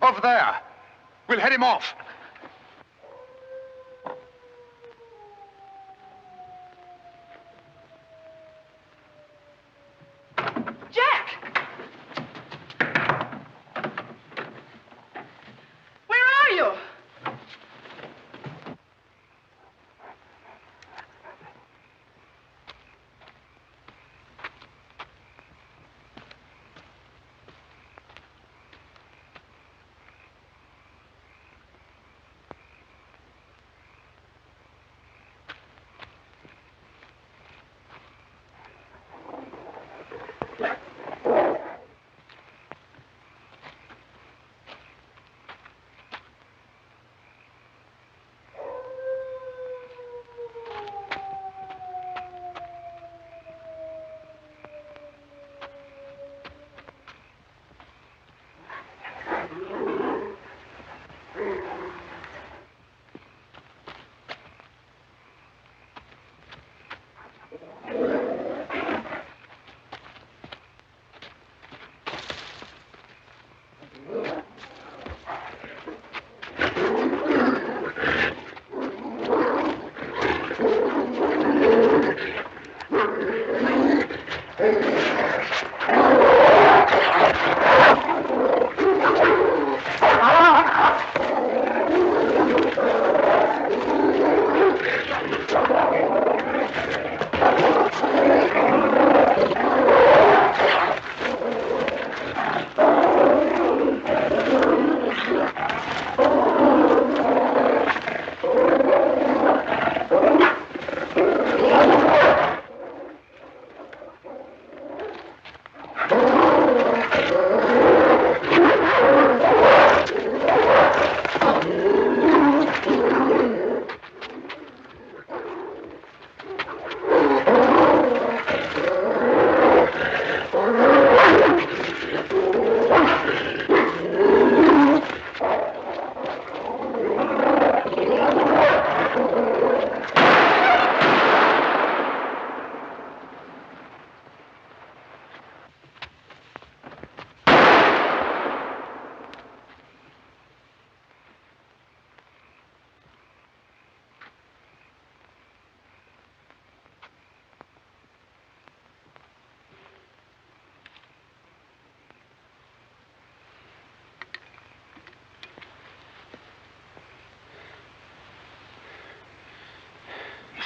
Over there. We'll head him off. Jack! Where are you?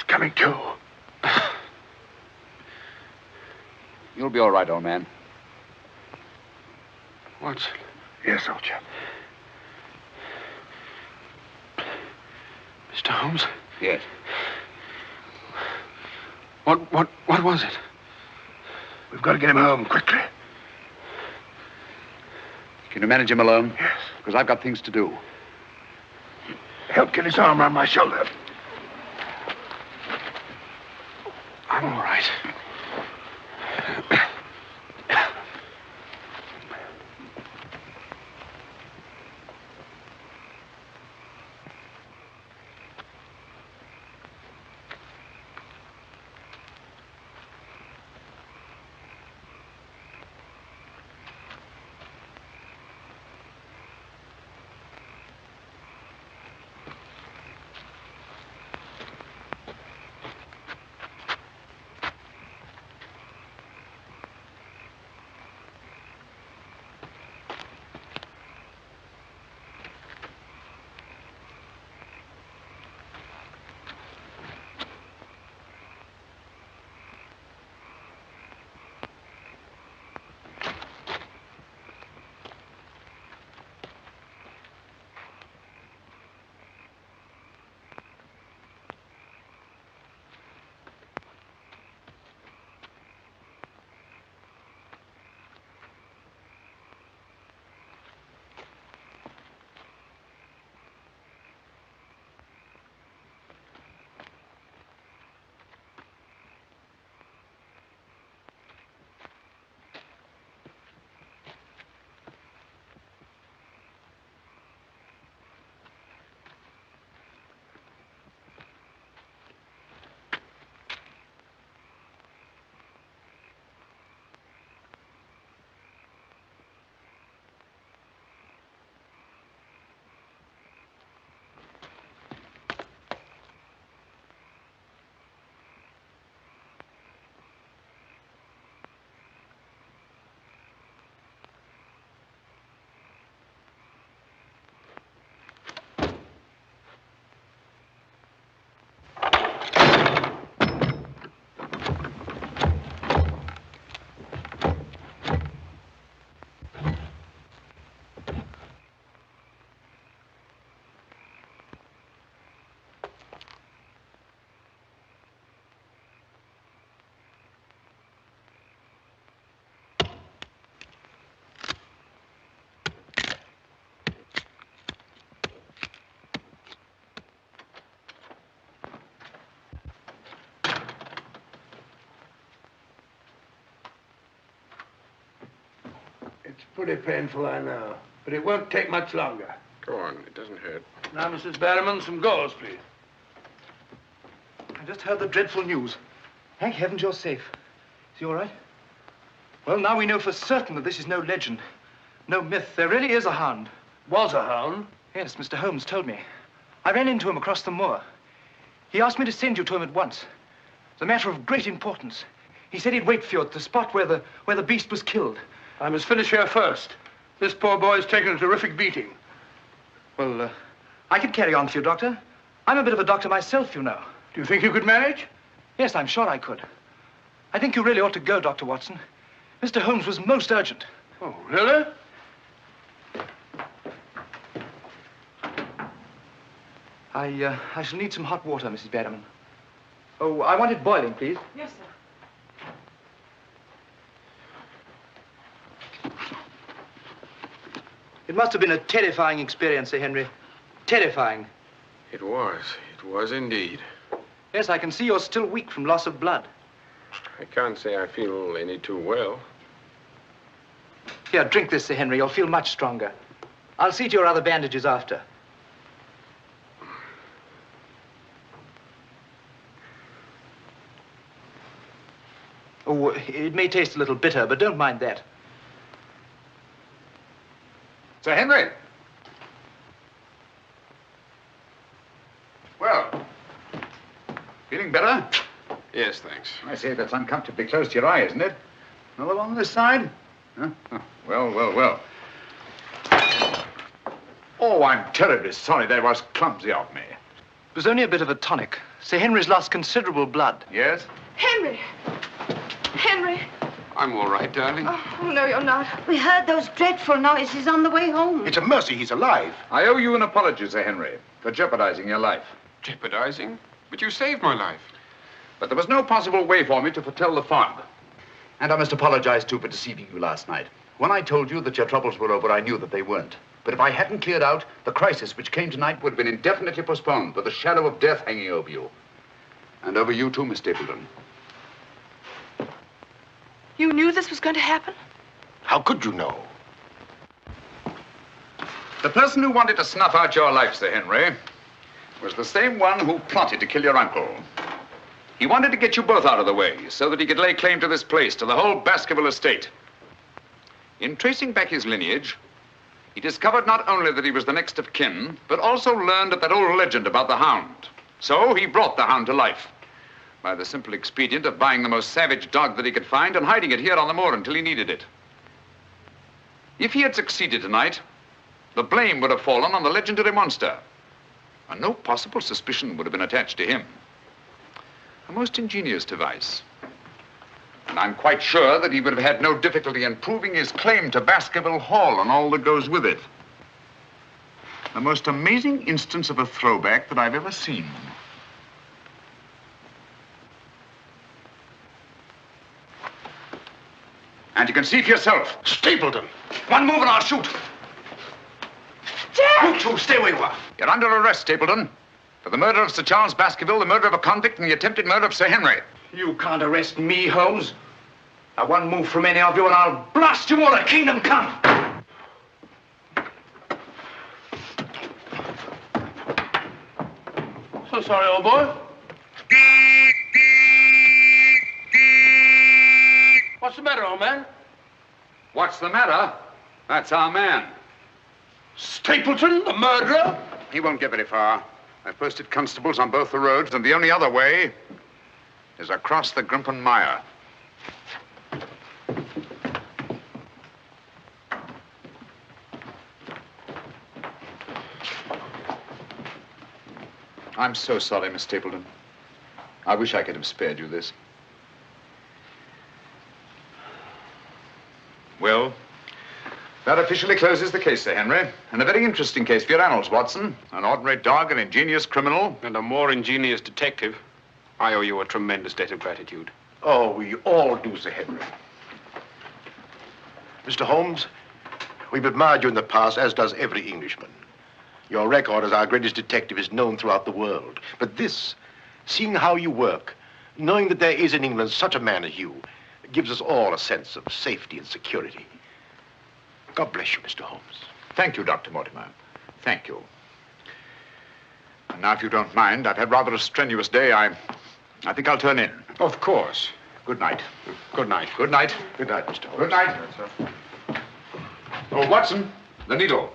Coming to. You'll be all right, old man. Watson. Yes, old chap. Mr. Holmes? Yes. What was it? We've got to get him home quickly. Can you manage him alone? Yes. Because I've got things to do. Help get his arm around my shoulder. I'm all right. Pretty painful, I know. But it won't take much longer. Go on, it doesn't hurt. Now, Mrs. Barrowman, some gauze, please. I just heard the dreadful news. Thank heavens you're safe. Is he all right? Well, now we know for certain that this is no legend, no myth. There really is a hound. Was a hound? Yes, Mr. Holmes told me. I ran into him across the moor. He asked me to send you to him at once. It's a matter of great importance. He said he'd wait for you at the spot where the beast was killed. I must finish here first. This poor boy's taken a terrific beating. Well, I could carry on for you, Doctor. I'm a bit of a doctor myself, you know. Do you think you could manage? Yes, I'm sure I could. I think you really ought to go, Dr. Watson. Mr. Holmes was most urgent. Oh, really? I shall need some hot water, Mrs. Barrowman. Oh, I want it boiling, please. Yes, sir. It must have been a terrifying experience, Sir Henry. Terrifying. It was. It was indeed. Yes, I can see you're still weak from loss of blood. I can't say I feel any too well. Here, drink this, Sir Henry. You'll feel much stronger. I'll see to your other bandages after. Oh, it may taste a little bitter, but don't mind that. Sir Henry! Well, feeling better? Yes, thanks. I say that's uncomfortably close to your eye, isn't it? Another one on this side? Huh? Oh, well. Oh, I'm terribly sorry. That was clumsy of me. It was only a bit of a tonic. Sir Henry's lost considerable blood. Yes? Henry! Henry! I'm all right, darling. Oh, no, you're not. We heard those dreadful noises on the way home. It's a mercy he's alive. I owe you an apology, Sir Henry, for jeopardizing your life. Jeopardizing? But you saved my life. But there was no possible way for me to foretell the fog. And I must apologize, too, for deceiving you last night. When I told you that your troubles were over, I knew that they weren't. But if I hadn't cleared out, the crisis which came tonight would have been indefinitely postponed, with the shadow of death hanging over you. And over you, too, Miss Stapleton. You knew this was going to happen? How could you know? The person who wanted to snuff out your life, Sir Henry, was the same one who plotted to kill your uncle. He wanted to get you both out of the way so that he could lay claim to this place, to the whole Baskerville estate. In tracing back his lineage, he discovered not only that he was the next of kin, but also learned of that old legend about the Hound. So he brought the Hound to life by the simple expedient of buying the most savage dog that he could find and hiding it here on the moor until he needed it. If he had succeeded tonight, the blame would have fallen on the legendary monster, and no possible suspicion would have been attached to him. A most ingenious device. And I'm quite sure that he would have had no difficulty in proving his claim to Baskerville Hall and all that goes with it. The most amazing instance of a throwback that I've ever seen. And you can see for yourself. Stapleton! One move and I'll shoot. Jack! You two, stay where you are. You're under arrest, Stapleton. For the murder of Sir Charles Baskerville, the murder of a convict, and the attempted murder of Sir Henry. You can't arrest me, Holmes. Now, one move from any of you and I'll blast you all to kingdom come. So sorry, old boy. What's the matter, old man? What's the matter? That's our man. Stapleton, the murderer? He won't get very far. I've posted constables on both the roads, and the only other way is across the Grimpen Mire. I'm so sorry, Miss Stapleton. I wish I could have spared you this. Well, that officially closes the case, Sir Henry. And a very interesting case for your annals, Watson. An ordinary dog, an ingenious criminal. And a more ingenious detective. I owe you a tremendous debt of gratitude. Oh, we all do, Sir Henry. Mr. Holmes, we've admired you in the past, as does every Englishman. Your record as our greatest detective is known throughout the world. But this, seeing how you work, knowing that there is in England such a man as you, gives us all a sense of safety and security. God bless you, Mr. Holmes. Thank you, Dr. Mortimer. Thank you. And now, if you don't mind, I've had rather a strenuous day. I think I'll turn in. Of course. Good night. Good night. Good night. Good night, Mr. Holmes. Good night. Oh, Watson, the needle.